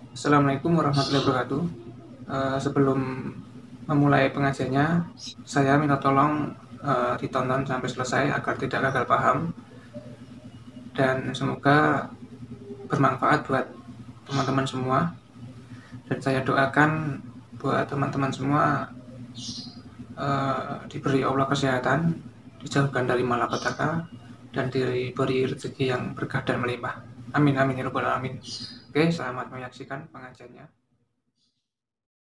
Assalamualaikum warahmatullahi wabarakatuh. Sebelum memulai pengajiannya, saya minta tolong ditonton sampai selesai agar tidak gagal paham dan semoga bermanfaat buat teman-teman semua. Dan saya doakan buat teman-teman semua diberi Allah kesehatan, dijauhkan dari malapetaka, dan diberi rezeki yang berkah dan melimpah. Amin amin ya rabbal alamin. Oke, selamat menyaksikan pengajiannya.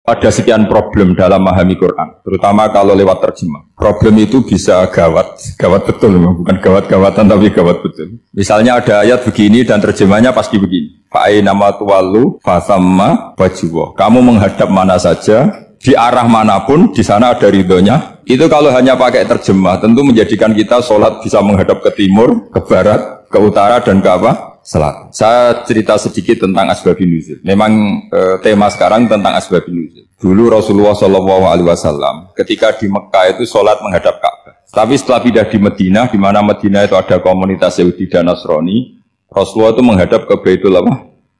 Ada sekian problem dalam memahami Quran, terutama kalau lewat terjemah. Problem itu bisa gawat, gawat betul, bukan gawat-gawatan tapi gawat betul. Misalnya ada ayat begini dan terjemahnya pasti begini. Fa'ainama tuwallu fasamma wajhuwah. Kamu menghadap mana saja, di arah manapun, di sana ada ridhonya. Itu kalau hanya pakai terjemah, tentu menjadikan kita sholat bisa menghadap ke timur, ke barat, ke utara, dan ke apa? Selatan. Saya cerita sedikit tentang asbabun nuzul. Memang tema sekarang tentang asbabun nuzul. Dulu Rasulullah SAW ketika di Mekah itu sholat menghadap Ka'bah. Tapi setelah pindah di Madinah, di mana Madinah itu ada komunitas Yahudi dan Nasrani, Rasulullah itu menghadap ke Baitul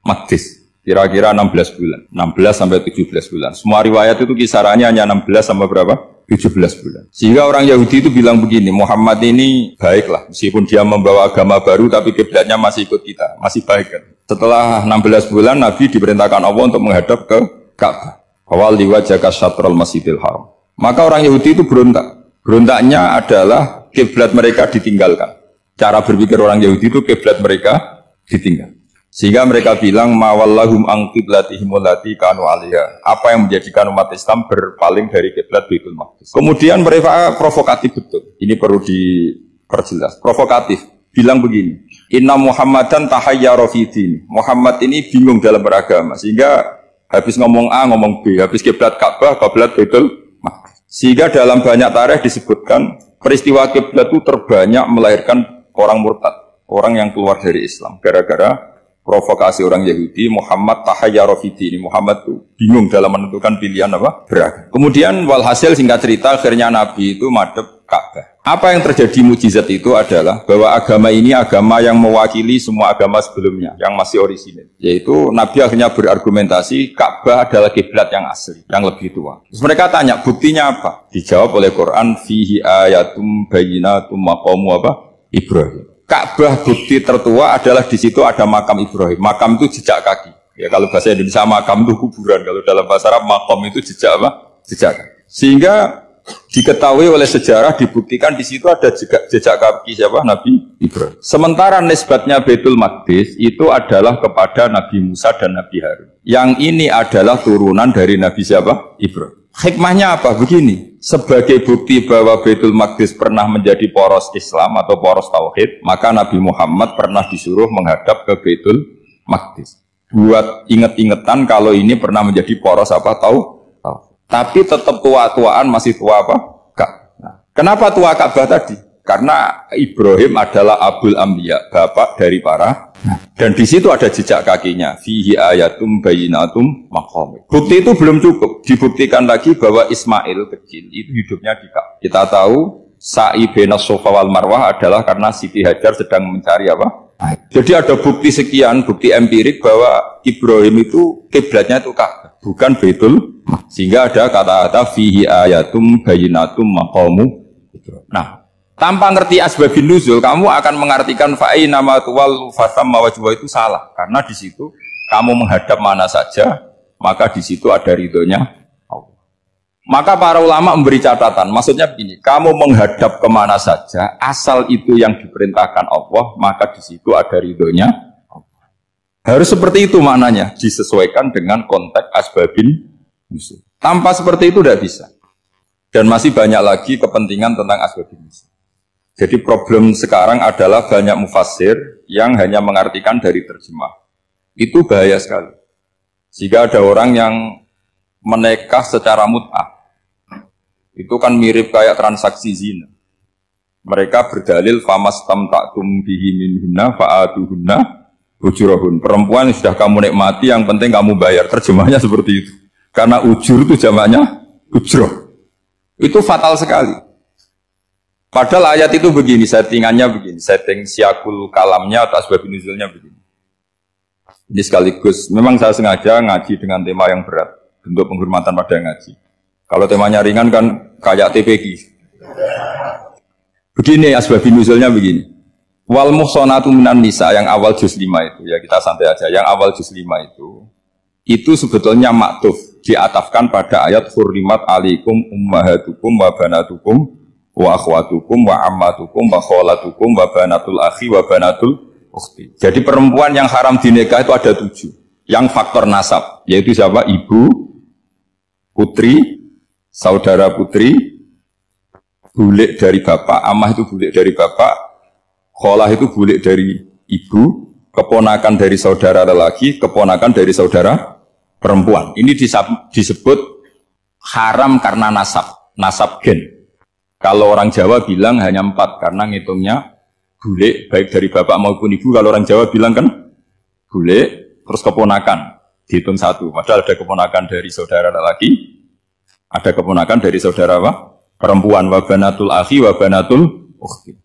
Maqdis. Kira-kira 16 bulan, 16 sampai 17 bulan. Semua riwayat itu kisarannya hanya 16 sampai berapa? 17 bulan. Sehingga orang Yahudi itu bilang begini, Muhammad ini baiklah, meskipun dia membawa agama baru, tapi kiblatnya masih ikut kita, masih baik kan. Setelah 16 bulan, Nabi diperintahkan Allah untuk menghadap ke Ka'bah. Awal liwajaka syatrul masjidil haram. Maka orang Yahudi itu berontak. Berontaknya adalah kiblat mereka ditinggalkan. Cara berpikir orang Yahudi itu kiblat mereka ditinggal. Sehingga mereka bilang mawallahum ang qiblatihim allati kanu 'alaiha. Apa yang menjadikan umat Islam berpaling dari kiblat Baitul Maqdis. Kemudian mereka provokatif betul. Ini perlu diperjelas. Provokatif. Bilang begini, "Inna Muhammadan tahayyara fi din." Muhammad ini bingung dalam beragama sehingga habis ngomong A ngomong B, habis kiblat Ka'bah, kiblat Baitul Maqdis. Sehingga dalam banyak tarikh disebutkan peristiwa kiblat itu terbanyak melahirkan orang murtad, orang yang keluar dari Islam gara-gara provokasi orang Yahudi. Muhammad tahayyara fi din. Muhammad itu bingung dalam menentukan pilihan apa? Beragama. Kemudian walhasil singkat cerita akhirnya Nabi itu madhep Ka'bah. Apa yang terjadi mukjizat itu adalah bahwa agama ini agama yang mewakili semua agama sebelumnya yang masih orisinil. Yaitu Nabi akhirnya berargumentasi Ka'bah adalah kiblat yang asli, yang lebih tua. Terus mereka tanya, buktinya apa? Dijawab oleh Quran, fihi ayatum bayyinatum maqamu apa? Ibrahim. Ka'bah bukti tertua adalah di situ ada makam Ibrahim. Makam itu jejak kaki. Ya kalau bahasa Indonesia makam itu kuburan. Kalau dalam bahasa Arab makam itu jejak apa? Jejak kaki. Sehingga diketahui oleh sejarah dibuktikan di situ ada jejak kaki siapa? Nabi Ibrahim. Sementara nisbatnya Baitul Maqdis itu adalah kepada Nabi Musa dan Nabi Harun. Yang ini adalah turunan dari Nabi siapa? Ibrahim. Hikmahnya apa? Begini, sebagai bukti bahwa Baitul Maqdis pernah menjadi poros Islam atau poros Tauhid, maka Nabi Muhammad pernah disuruh menghadap ke Baitul Maqdis. Buat inget-ingetan kalau ini pernah menjadi poros apa? Tauhid. Tapi tetap tua-tuaan masih tua apa? Nah, kenapa tua Ka'bah tadi? Karena Ibrahim adalah Abul Anbiya, bapak dari para. Dan di situ ada jejak kakinya. Fihi ayatum bayyinatum maqam. Bukti itu belum cukup. Dibuktikan lagi bahwa Ismail kecil itu hidupnya di Ka'bah. Kita tahu sa'i bainas Safa wal Marwah adalah karena Siti Hajar sedang mencari apa? Jadi ada bukti sekian, bukti empirik bahwa Ibrahim itu kiblatnya itu Ka'bah, bukan Baitul. Sehingga ada kata-kata fihi ayatum bayyinatum maqamu. Nah, tanpa ngerti asbabun nuzul, kamu akan mengartikan fa'ainama tuwallu fasamma wajhuhu itu salah. Karena di situ kamu menghadap mana saja, maka di situ ada ridhonya Allah. Maka para ulama memberi catatan, maksudnya begini, kamu menghadap kemana saja, asal itu yang diperintahkan Allah, maka di situ ada ridhonya Allah. Harus seperti itu maknanya, disesuaikan dengan konteks asbabun nuzul. Tanpa seperti itu tidak bisa. Dan masih banyak lagi kepentingan tentang asbabun nuzul. Jadi problem sekarang adalah banyak mufassir yang hanya mengartikan dari terjemah. Itu bahaya sekali. Jika ada orang yang menikah secara mut'ah, itu kan mirip kayak transaksi zina. Mereka berdalil famastamta'tum bihi minhunna fa'atuhunna ujurahun. Perempuan yang sudah kamu nikmati, yang penting kamu bayar. Terjemahnya seperti itu. Karena ujur itu jamaknya ujroh. Itu fatal sekali. Padahal ayat itu begini, settingannya begini, setting siakul kalamnya atau asbabun nuzulnya begini. Ini sekaligus, memang saya sengaja ngaji dengan tema yang berat, bentuk penghormatan pada yang ngaji. Kalau temanya ringan kan kayak TPG. Begini asbabun nuzulnya begini. Wal muhsanatu minan nisa yang awal juz 5 itu, ya kita santai aja. Yang awal juz 5 itu sebetulnya maktuf, diatafkan pada ayat hurrimat alaikum ummahatukum wa banatukum wa akhwatukum wa ammatukum wa kholatukum wa banatul akhi wa banatul ukhti. Jadi perempuan yang haram dinikah itu ada 7. Yang faktor nasab, yaitu siapa? Ibu, putri, saudara putri, bulik dari bapak, amah itu bulik dari bapak, kholah itu bulik dari ibu, keponakan dari saudara lelaki, keponakan dari saudara perempuan. Ini disebut haram karena nasab gen. Kalau orang Jawa bilang hanya 4 karena ngitungnya bulik baik dari bapak maupun ibu. Kalau orang Jawa bilang kan bulik terus keponakan dihitung 1. Padahal ada keponakan dari saudara lelaki, ada keponakan dari saudara perempuan, wa banatul akhi wa banatul ukhti.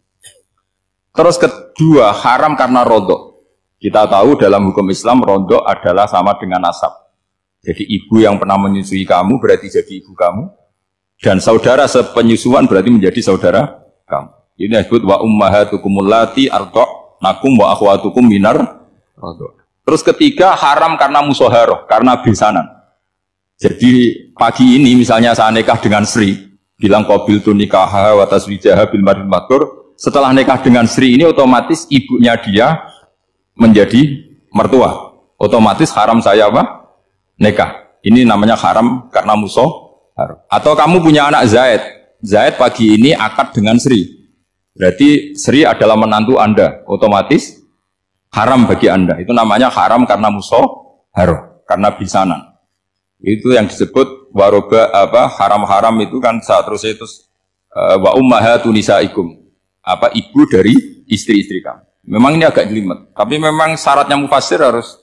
Terus kedua, haram karena rodok. Kita tahu dalam hukum Islam rodok adalah sama dengan nasab. Jadi ibu yang pernah menyusui kamu berarti jadi ibu kamu, dan saudara sepenyusuan berarti menjadi saudara kamu. Ini disebut wa ummahatukum allati arda'nakum wa akhwatukum minar rodok. Terus ketiga, haram karena musoharoh, karena besanan. Jadi pagi ini misalnya saya nikah dengan Sri, bilang qabil tu nikaha wa taswijaha bil maril matur. Setelah nikah dengan Sri ini otomatis ibunya dia menjadi mertua. Otomatis haram saya nikah. Ini namanya haram karena musoharoh. Atau kamu punya anak Zaid. Zaid pagi ini akad dengan Sri. Berarti Sri adalah menantu Anda. Otomatis haram bagi Anda. Itu namanya haram karena musoharoh, karena bisanan. Itu yang disebut waroba haram-haram itu kan terus itu wa ummahatu nisaikum. Ibu dari istri-istri kamu. Memang ini agak jelimet, tapi memang syaratnya mufassir harus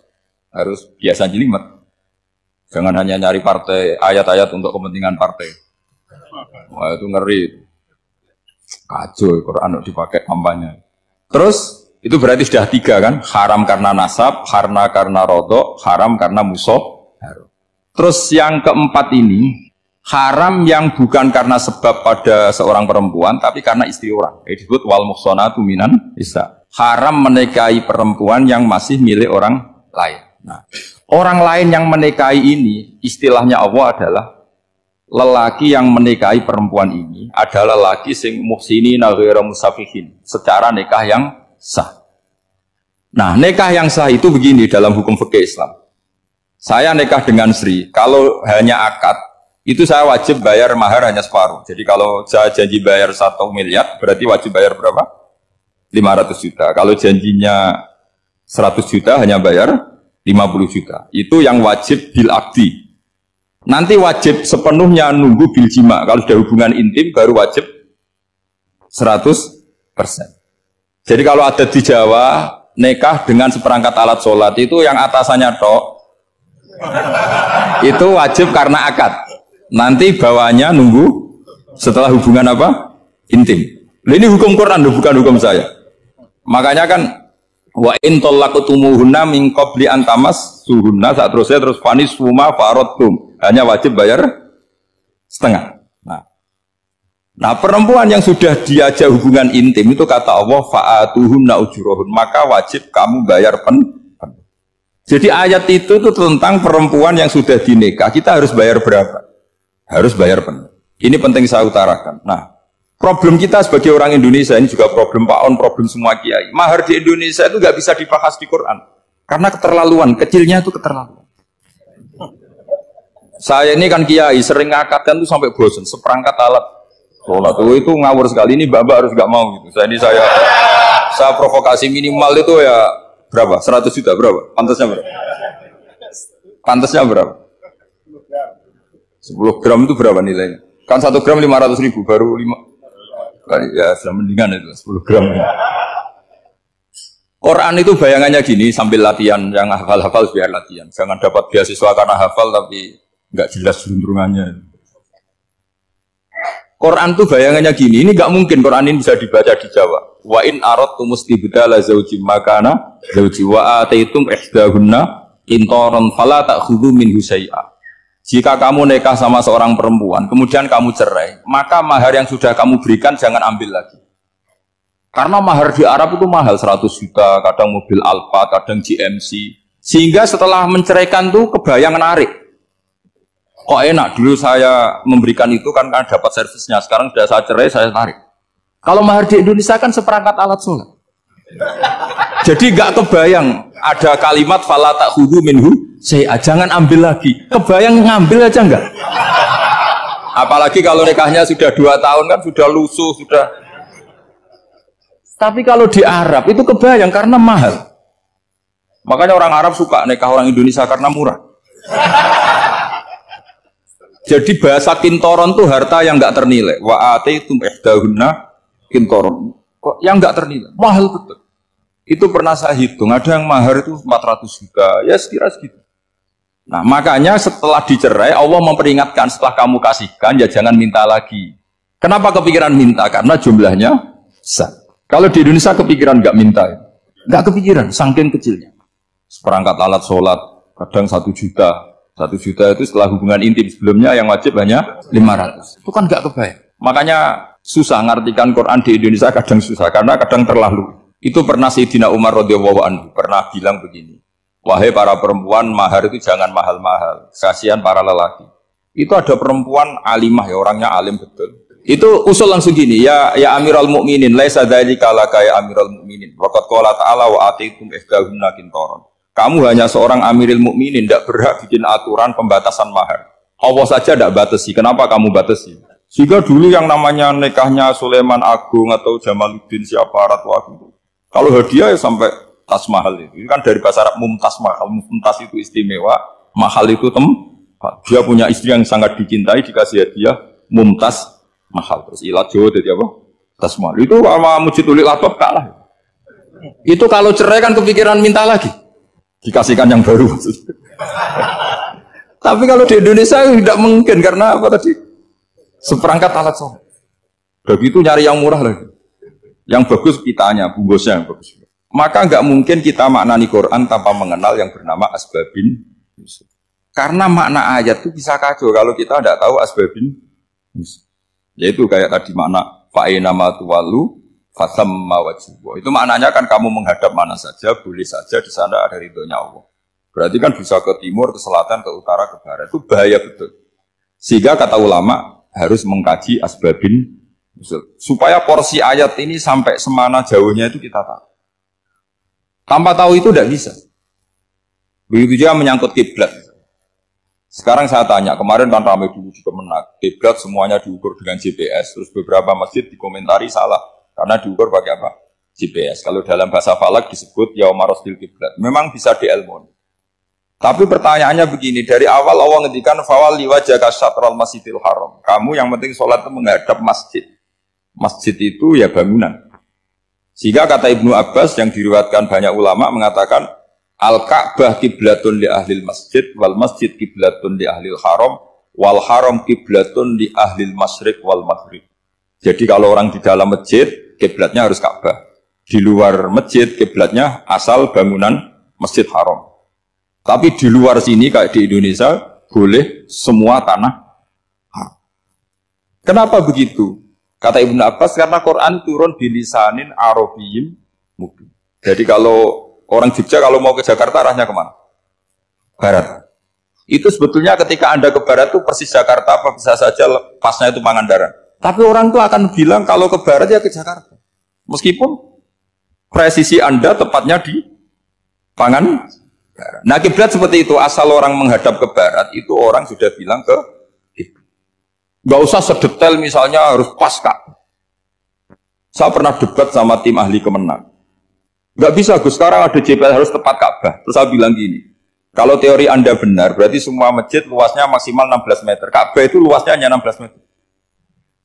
biasa jelimet. Jangan hanya nyari partai ayat-ayat untuk kepentingan partai. Wah itu ngeri. Kacau Quran dipakai kampanye. Terus itu berarti sudah 3 kan? Haram karena nasab, karena rodok, haram karena musoharoh. Terus yang keempat ini haram yang bukan karena sebab pada seorang perempuan, tapi karena istri orang. Itu disebut wal muhsanatu minan nisa. Haram menikahi perempuan yang masih milik orang lain. Nah, orang lain yang menikahi ini, istilahnya Allah adalah lelaki yang menikahi perempuan ini adalah lelaki sing muhsinina ghairu musafihin, secara nikah yang sah. Nah, nikah yang sah itu begini dalam hukum fikih Islam. Saya nikah dengan Sri, kalau hanya akad, itu saya wajib bayar mahar hanya separuh. Jadi kalau saya janji bayar 1 miliar, berarti wajib bayar berapa? 500 juta. Kalau janjinya 100 juta, hanya bayar 50 juta. Itu yang wajib bil akdi. Nanti wajib sepenuhnya nunggu bil jima. Kalau sudah hubungan intim, baru wajib 100%. Jadi kalau ada di Jawa, nikah dengan seperangkat alat sholat, itu yang atasannya tok, itu wajib karena akad. Nanti bawahnya nunggu setelah hubungan intim. Ini hukum Quran, bukan hukum saya. Makanya kan wa in talaqtumuhunna min qabli an tamassuhunna, terus fanis suma faradtum, hanya wajib bayar setengah. Nah perempuan yang sudah diajak hubungan intim itu kata Allah fa'atuhunna ujurahun, maka wajib kamu bayar Jadi ayat itu tuh tentang perempuan yang sudah dinikah, kita harus bayar berapa? Harus bayar penuh. Ini penting saya utarakan. Nah, problem kita sebagai orang Indonesia, ini juga problem Pak On, problem semua kiai. Mahar di Indonesia itu nggak bisa dibahas di Quran. Karena keterlaluan, kecilnya itu keterlaluan. Saya ini kan kiai, sering ngakatkan tuh sampai bosan, seperangkat alat sholat itu ngawur sekali. Ini mbak-mbak harus nggak mau gitu. Saya provokasi minimal itu ya berapa? 100 juta berapa? Pantasnya berapa? Pantasnya berapa? 10 gram itu berapa nilainya? Kan 1 gram 500.000, baru 5. Ya sudah mendingan itu 10 gram. Quran itu bayangannya gini, sambil latihan, yang hafal-hafal biar latihan. Jangan dapat beasiswa karena hafal tapi nggak jelas juntrungannya. Quran itu bayangannya gini, ini nggak mungkin Quran ini bisa dibaca di Jawa. Wa in aradtum istibdala zawjin makana zawji wa ataitum ihdahunna qintaran fala ta'khudhu minhu syai'a. Jika kamu nikah sama seorang perempuan, kemudian kamu cerai, maka mahar yang sudah kamu berikan jangan ambil lagi. Karena mahar di Arab itu mahal 100 juta, kadang mobil Alfa, kadang GMC. Sehingga setelah menceraikan tuh kebayang menarik. Kok enak, dulu saya memberikan itu kan dapat servisnya, sekarang sudah saya cerai, saya tarik. Kalau mahar di Indonesia kan seperangkat alat sholat. Jadi gak kebayang ada kalimat fala ta'khudhu minhu syai'a, jangan ambil lagi. Kebayang ngambil aja enggak? Apalagi kalau nikahnya sudah 2 tahun kan sudah lusuh, sudah. Tapi kalau di Arab itu kebayang karena mahal. Makanya orang Arab suka nikah orang Indonesia karena murah. Jadi bahasa kintoron itu harta yang enggak ternilai. Wa ataitum ihdahunna kintoron. Kok yang enggak ternilai? Mahal betul. Itu pernah saya hitung, ada yang mahar itu 400 juta, ya sekira segitu. Nah makanya setelah dicerai, Allah memperingatkan setelah kamu kasihkan, ya jangan minta lagi. Kenapa kepikiran minta? Karena jumlahnya besar. Kalau di Indonesia kepikiran nggak minta, ya? Nggak kepikiran, saking kecilnya. Seperangkat alat sholat, kadang 1 juta. 1 juta itu setelah hubungan intim, sebelumnya yang wajib hanya 500. Itu kan nggak kebayang. Makanya susah ngartikan Quran di Indonesia, kadang susah, karena kadang terlalu. Itu pernah Sayyidina Umar radhiyallahu anhu pernah bilang begini, wahai para perempuan, mahar itu jangan mahal-mahal, kasihan para lelaki. Itu ada perempuan alimah, ya orangnya alim betul. Itu usul langsung gini, ya Amirul Mukminin, laisa dzalika laka ya Amirul Mukminin. Waqad qala ta'ala wa atitum ihdahunna qintaran. Kamu hanya seorang Amirul Mukminin, tidak berhak bikin aturan pembatasan mahar. Allah saja tidak batasi, kenapa kamu batasi? Sehingga dulu yang namanya nikahnya Sulaiman Agung atau Jamaluddin siapa Ratu Agung, kalau hadiah ya sampai tas mahal itu. Ini kan dari bahasa Arab mumtaz mahal. Mumtaz itu istimewa, mahal itu tempat. Dia punya istri yang sangat dicintai, dikasih hadiah mumtaz mahal. Terus ilat Jawa jadi apa? Tas mahal. Itu sama Mujid Ulil Albab kalah. Itu kalau cerai kan kepikiran minta lagi. Dikasihkan yang baru. Tapi kalau di Indonesia tidak mungkin karena apa tadi? Seperangkat alat sholat. Begitu nyari yang murah lagi. Yang bagus kitanya, bungkusnya yang bagus. Maka nggak mungkin kita maknani Quran tanpa mengenal yang bernama asbabin. Karena makna ayat itu bisa kacau kalau kita tidak tahu asbabin. Yaitu kayak tadi makna fa'ina ma tuwallu fasamma wajhu. Itu maknanya kan kamu menghadap mana saja, boleh saja di sana ada ridhonya Allah. Berarti kan bisa ke timur, ke selatan, ke utara, ke barat. Itu bahaya betul. Sehingga kata ulama harus mengkaji asbabin. Supaya porsi ayat ini sampai semana jauhnya itu kita tahu. Tanpa tahu itu tidak bisa. Begitu juga menyangkut kiblat. Sekarang saya tanya, kemarin kan ramai dulu di Kemenak, kiblat semuanya diukur dengan GPS, terus beberapa masjid dikomentari salah karena diukur pakai apa? GPS. Kalau dalam bahasa falak disebut yaumarostil kiblat. Memang bisa diilmoni. Tapi pertanyaannya begini, dari awal Allah ngendikan fawalli wajhaka syatral masjidil haram. Kamu yang penting sholat itu menghadap masjid. Masjid itu ya bangunan. Sehingga kata Ibnu Abbas yang diriwayatkan banyak ulama mengatakan Al-Ka'bah kiblatun li ahlil masjid wal masjid kiblatun li ahlil haram wal haram kiblatun li ahlil masyriq wal maghrib. Jadi kalau orang di dalam masjid kiblatnya harus Ka'bah. Di luar masjid kiblatnya asal bangunan Masjid Haram. Tapi di luar sini kayak di Indonesia boleh semua tanah. Kenapa begitu? Kata Ibnu Abbas, karena Quran turun bilisanin Arabiyyin mubin. Jadi kalau orang Jogja kalau mau ke Jakarta arahnya kemana? Barat. Itu sebetulnya ketika Anda ke barat itu persis Jakarta apa bisa saja pasnya itu Pangandaran. Tapi orang itu akan bilang kalau ke barat ya ke Jakarta. Meskipun presisi Anda tepatnya di Pangandaran. Nah kiblat seperti itu, asal orang menghadap ke barat itu orang sudah bilang ke nggak usah sedetail misalnya harus pas Kak. Saya pernah debat sama tim ahli Kemenak. Nggak bisa Gus, sekarang ada JPL harus tepat Ka'bah. Terus saya bilang gini, kalau teori Anda benar, berarti semua masjid luasnya maksimal 16 meter. Ka'bah itu luasnya hanya 16 meter.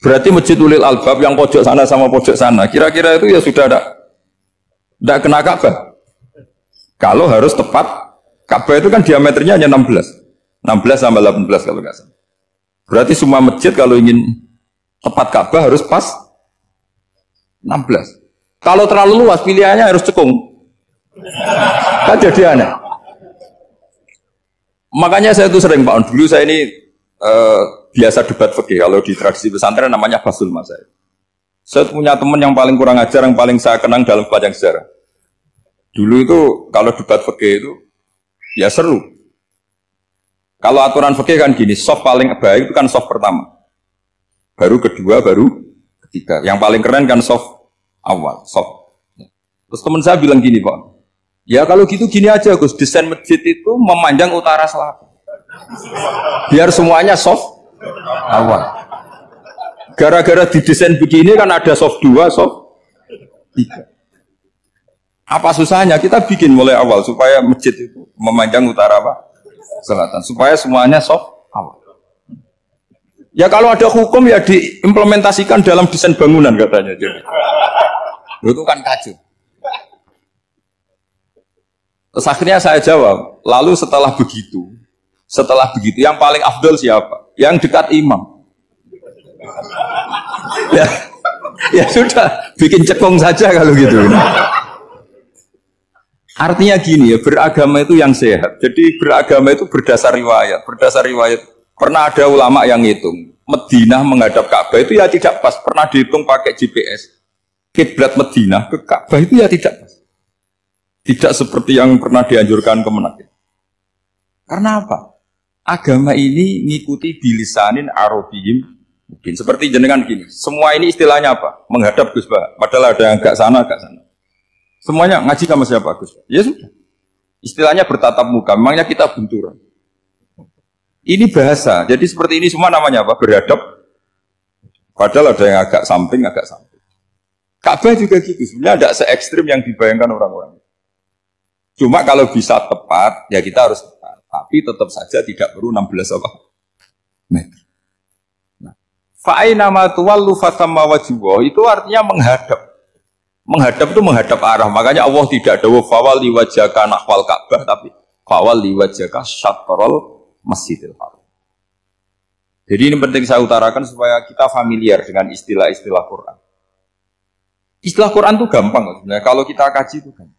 Berarti Masjid Ulil Albab yang pojok sana sama pojok sana, kira-kira itu ya sudah tidak kena Ka'bah. Kalau harus tepat, Ka'bah itu kan diameternya hanya 16. 16 sampai 18 kalau nggak salah. Berarti semua masjid kalau ingin tepat Ka'bah harus pas 16. Kalau terlalu luas pilihannya harus cekung. Kan jadi aneh. Makanya saya tuh sering Pak, dulu saya ini biasa debat fikih. Kalau di tradisi pesantren namanya basul masail. Saya punya teman yang paling kurang ajar, yang paling saya kenang dalam pelajaran sejarah. Dulu itu kalau debat fikih itu ya seru. Kalau aturan fikih kan gini, soft paling baik itu kan soft pertama. Baru kedua, baru ketiga. Yang paling keren kan soft awal, soft. Terus teman saya bilang gini Pak, ya kalau gitu gini aja Gus, desain masjid itu memanjang utara selatan. Biar semuanya soft awal. Gara-gara didesain begini kan ada soft 2, soft 3. Apa susahnya? Kita bikin mulai awal supaya masjid itu memanjang utara apa? Selatan. Supaya semuanya soft awal. Ya kalau ada hukum ya diimplementasikan dalam desain bangunan katanya. Jadi. Itu kan kacau. Terus akhirnya saya jawab, lalu setelah begitu yang paling afdol siapa? Yang dekat imam. Ya sudah, bikin cekung saja kalau gitu. Artinya gini ya, beragama itu yang sehat. Jadi beragama itu berdasar riwayat. Berdasar riwayat, pernah ada ulama yang ngitung, Madinah menghadap Ka'bah itu ya tidak pas. Pernah dihitung pakai GPS. Kiblat Madinah ke Ka'bah itu ya tidak pas. Tidak seperti yang pernah dianjurkan Kemenak. Karena apa? Agama ini ngikuti bilisanin arabiyim. Mungkin seperti jenengan gini. Semua ini istilahnya apa? Menghadap Gus Bah. Padahal ada yang agak sana, agak sana. Semuanya ngaji sama siapa Gus? Ya sudah. Istilahnya bertatap muka. Memangnya kita benturan. Ini bahasa. Jadi seperti ini semua namanya apa? Berhadap. Padahal ada yang agak samping, agak samping. Ka'bah juga gitu. Sebenarnya tidak se-ekstrim yang dibayangkan orang-orang. Cuma kalau bisa tepat, ya kita harus tepat. Tapi tetap saja tidak perlu 16 apa? Meter. Nah, fa'aina ma tuwallu fatamma wajhuhu itu artinya menghadap. Menghadap itu menghadap arah. Makanya Allah tidak ada fawal liwajhaka nahwal Ka'bah, tapi fawal liwajhaka syatrul Masjidil Haram. Jadi ini penting saya utarakan supaya kita familiar dengan istilah-istilah Quran. Istilah Quran itu gampang sebenarnya. Kalau kita kaji itu gampang.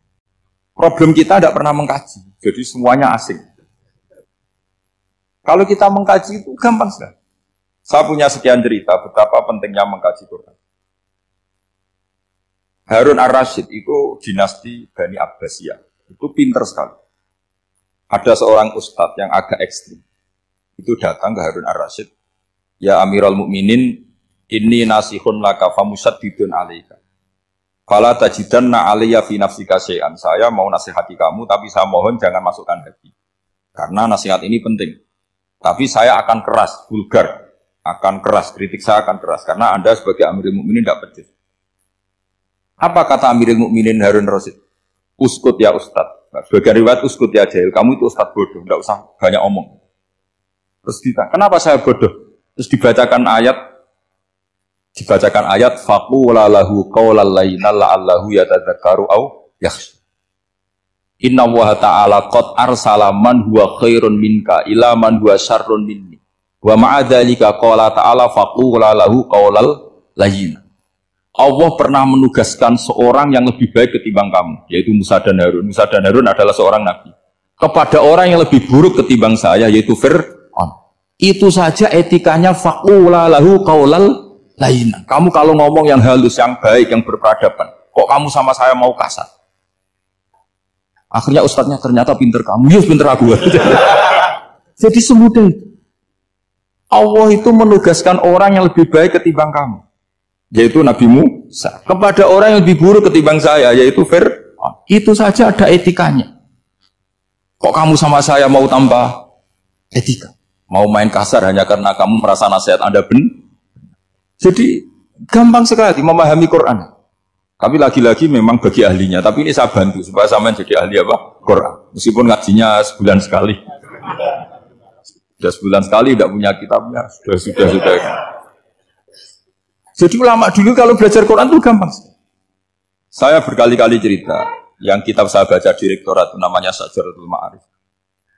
Problem kita tidak pernah mengkaji. Jadi semuanya asing. Kalau kita mengkaji itu gampang sekali. Saya punya sekian cerita betapa pentingnya mengkaji Quran. Harun ar-Rasyid itu dinasti Bani Abbasiyah. Itu pinter sekali. Ada seorang ustadz yang agak ekstrim. Itu datang ke Harun ar-Rasyid. Ya Amirul Mukminin, inni nasihun laka famusaddidun alaika. Fala tajidanna alayya fi nafsika syai'an. Saya mau nasihati kamu, tapi saya mohon jangan masukkan hati. Karena nasihat ini penting. Tapi saya akan keras, vulgar. Akan keras, kritik saya akan keras. Karena Anda sebagai Amirul Mukminin tidak pedes. Apa kata Amirul Mukminin Harun ar-Rasyid? Uskut ya Ustadz. Sebagai riwayat uskut ya jahil. Kamu itu Ustadz bodoh, tidak usah banyak omong. Terus kita, kenapa saya bodoh? Terus dibacakan ayat faqula lahu qawlan layyinan la'allahu yatadzakkaru aw yakhsha. Inna Allaha ta'ala qad arsala man huwa khairun minka ila man huwa syarrun minni. Wa ma'a dzalika qala ta'ala faqula lahu qawlan layyinan. Allah pernah menugaskan seorang yang lebih baik ketimbang kamu, yaitu Musa dan Harun. Musa dan Harun adalah seorang nabi. Kepada orang yang lebih buruk ketimbang saya, yaitu Fir'aun. Itu saja etikanya faqula lahu qawlan lain. Kamu kalau ngomong yang halus, yang baik, yang berperadaban, kok kamu sama saya mau kasar? Akhirnya ustadznya ternyata pinter kamu, ya pinter aku. Jadi semudah itu. Allah itu menugaskan orang yang lebih baik ketimbang kamu, yaitu Nabi Musa. Kepada orang yang lebih buruk ketimbang saya, yaitu Fir'aun. Itu saja ada etikanya. Kok kamu sama saya mau tambah etika? Mau main kasar hanya karena kamu merasa nasihat Anda benar? Jadi gampang sekali memahami Quran. Tapi lagi-lagi memang bagi ahlinya. Tapi ini saya bantu supaya sampean jadi ahli apa? Quran. Meskipun ngajinya sebulan sekali. Sudah sebulan sekali tidak punya kitabnya. Sudah. Jadi ulama dulu kalau belajar Quran itu gampang. Saya berkali-kali cerita. Yang kitab saya baca di rektorat itu namanya Syajaratul Ma'arif.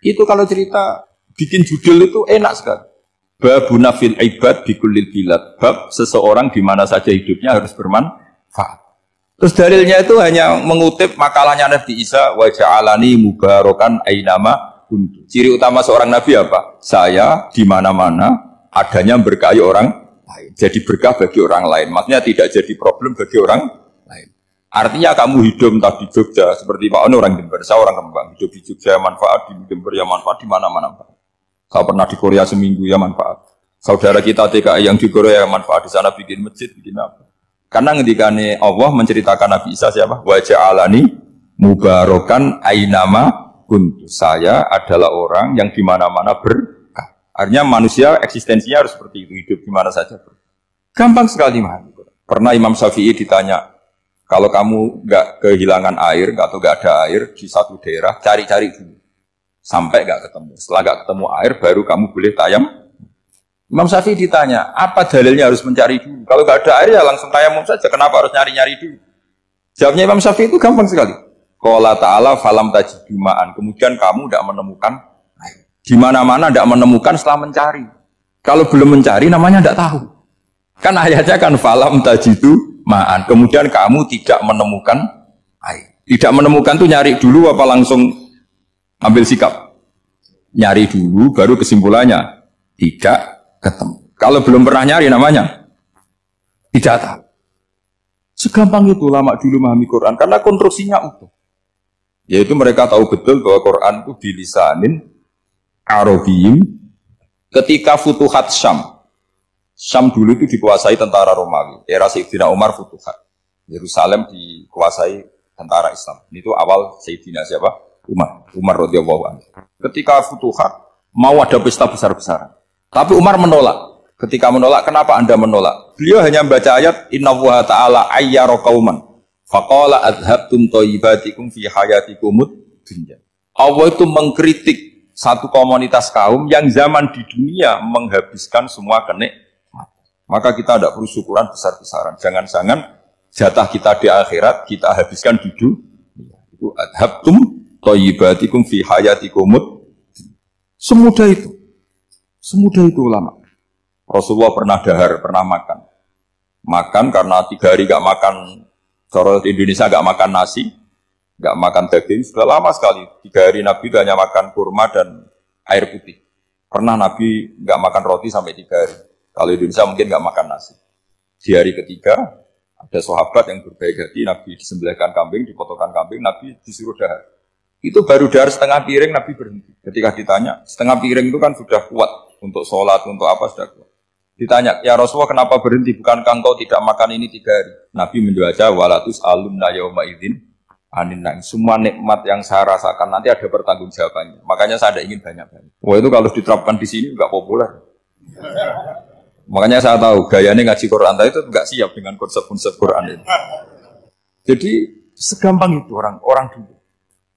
Itu kalau cerita bikin judul itu enak sekali. Babuna fil ibad bikulil bilad. Bab seseorang di mana saja hidupnya harus bermanfaat. Terus dalilnya itu hanya mengutip makalahnya Nabi Isa, wa ja'alani mubarakan ainama kuntu. Ciri utama seorang nabi apa? Saya di mana-mana adanya berkahi orang lain. Jadi berkah bagi orang lain. Maksudnya tidak jadi problem bagi orang lain. Artinya kamu hidup entah di Jogja seperti Pak Ono orang Jember, saya orang Kembang. Hidup di Jogja manfaat, di Jember ya manfaat, di mana-mana. Saya pernah di Korea seminggu ya manfaat. Saudara kita TKI yang di Korea manfaat, di sana bikin masjid, bikin apa. Karena ngendikane Allah menceritakan Nabi Isa siapa? Wa ja'alani mubarakan ainama kuntu. Saya adalah orang yang di mana-mana berkah. Artinya manusia eksistensinya harus seperti itu, hidup di mana saja. Gampang sekali memahami. Pernah Imam Syafi'i ditanya, kalau kamu nggak kehilangan air atau nggak ada air di satu daerah, cari-cari dulu sampai nggak ketemu. Setelah nggak ketemu air, baru kamu boleh tayam. Imam Syafi'i ditanya, apa dalilnya harus mencari dulu? Kalau nggak ada air ya langsung tayamum saja. Kenapa harus nyari-nyari dulu? Jawabnya Imam Syafi'i itu gampang sekali. Qala ta'ala falam tajidu ma'an. Kemudian kamu tidak menemukan air. Di mana-mana tidak menemukan setelah mencari. Kalau belum mencari namanya tidak tahu. Kan ayatnya kan falam tajidu ma'an. Kemudian kamu tidak menemukan air. Tidak menemukan tuh nyari dulu apa langsung ambil sikap? Nyari dulu baru kesimpulannya tidak ketemu. Kalau belum pernah nyari namanya tidak tahu. Segampang itu ulama dulu memahami Quran karena konstruksinya utuh. Yaitu mereka tahu betul bahwa Quran itu bilisanin Arabiyyin. Ketika Futuhat Syam. Syam dulu itu dikuasai tentara Romawi. Era Sayyidina Umar Futuhat. Yerusalem dikuasai tentara Islam. Itu awal Sayyidina siapa? Umar radhiyallahu anhu. Ketika Futuhat mau ada pesta besar-besaran. Tapi Umar menolak. Ketika menolak, kenapa Anda menolak? Beliau hanya membaca ayat Innallaha ta'ala ayyara qauman faqala adhabtum thayyibatikum fi hayatikumud dunya. Allah itu mengkritik satu komunitas kaum yang zaman di dunia menghabiskan semua kenikmatan. Maka kita tidak perlu syukuran besar-besaran. Jangan-jangan jatah kita di akhirat kita habiskan di dunia. Itu adhabtum thayyibatikum fi hayatikumud. Semudah itu. Semudah itu ulama. Rasulullah pernah dahar, pernah makan. Makan karena 3 hari gak makan, cara Indonesia gak makan nasi, gak makan daging, sudah lama sekali. 3 hari Nabi itu hanya makan kurma dan air putih. Pernah Nabi gak makan roti sampai 3 hari. Kalau Indonesia mungkin gak makan nasi. Di hari ketiga, ada sahabat yang berbaik hati, Nabi disembelihkan kambing, dipotongkan kambing, Nabi disuruh dahar. Itu baru dahar setengah piring, Nabi berhenti. Ketika ditanya, setengah piring itu kan sudah kuat. Untuk sholat, untuk apa sudah kuat. Ditanya, ya Rasulullah kenapa berhenti? Bukankah engkau tidak makan ini 3 hari? Nabi menjawab, walatus alunna yawma idzin anin na'im. Semua nikmat yang saya rasakan nanti ada pertanggungjawabannya. Makanya saya tidak ingin banyak-banyak. Wah itu kalau diterapkan di sini enggak populer. Makanya saya tahu gayanya ngaji Quran itu enggak siap dengan konsep-konsep Quran ini. Jadi segampang itu orang dulu.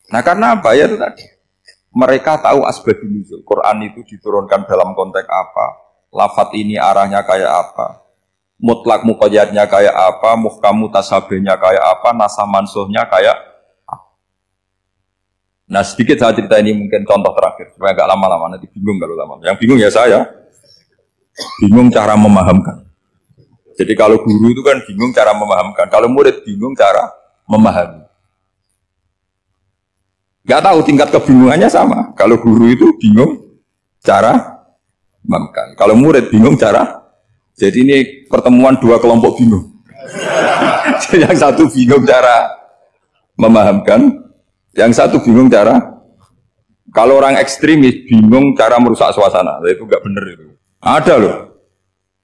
Nah karena apa ya itu tadi? Mereka tahu asbabun nuzul. Quran itu diturunkan dalam konteks apa? Lafat ini arahnya kayak apa? Mutlak muqayyadnya kayak apa? Muhkam mutasabihnya kayak apa? Nasah mansuhnya kayak apa? Nah sedikit saya cerita ini mungkin contoh terakhir supaya agak lama-lama nanti bingung kalau lama. Yang bingung ya saya. Bingung cara memahamkan. Jadi kalau guru itu kan bingung cara memahamkan. Kalau murid bingung cara memahami. Gak tahu tingkat kebingungannya sama. Kalau guru itu bingung cara memahamkan. Kalau murid bingung cara. Jadi ini pertemuan 2 kelompok bingung. Yang satu bingung cara memahamkan. Yang satu bingung cara. Kalau orang ekstremis bingung cara merusak suasana. Itu gak benar itu. Ada loh.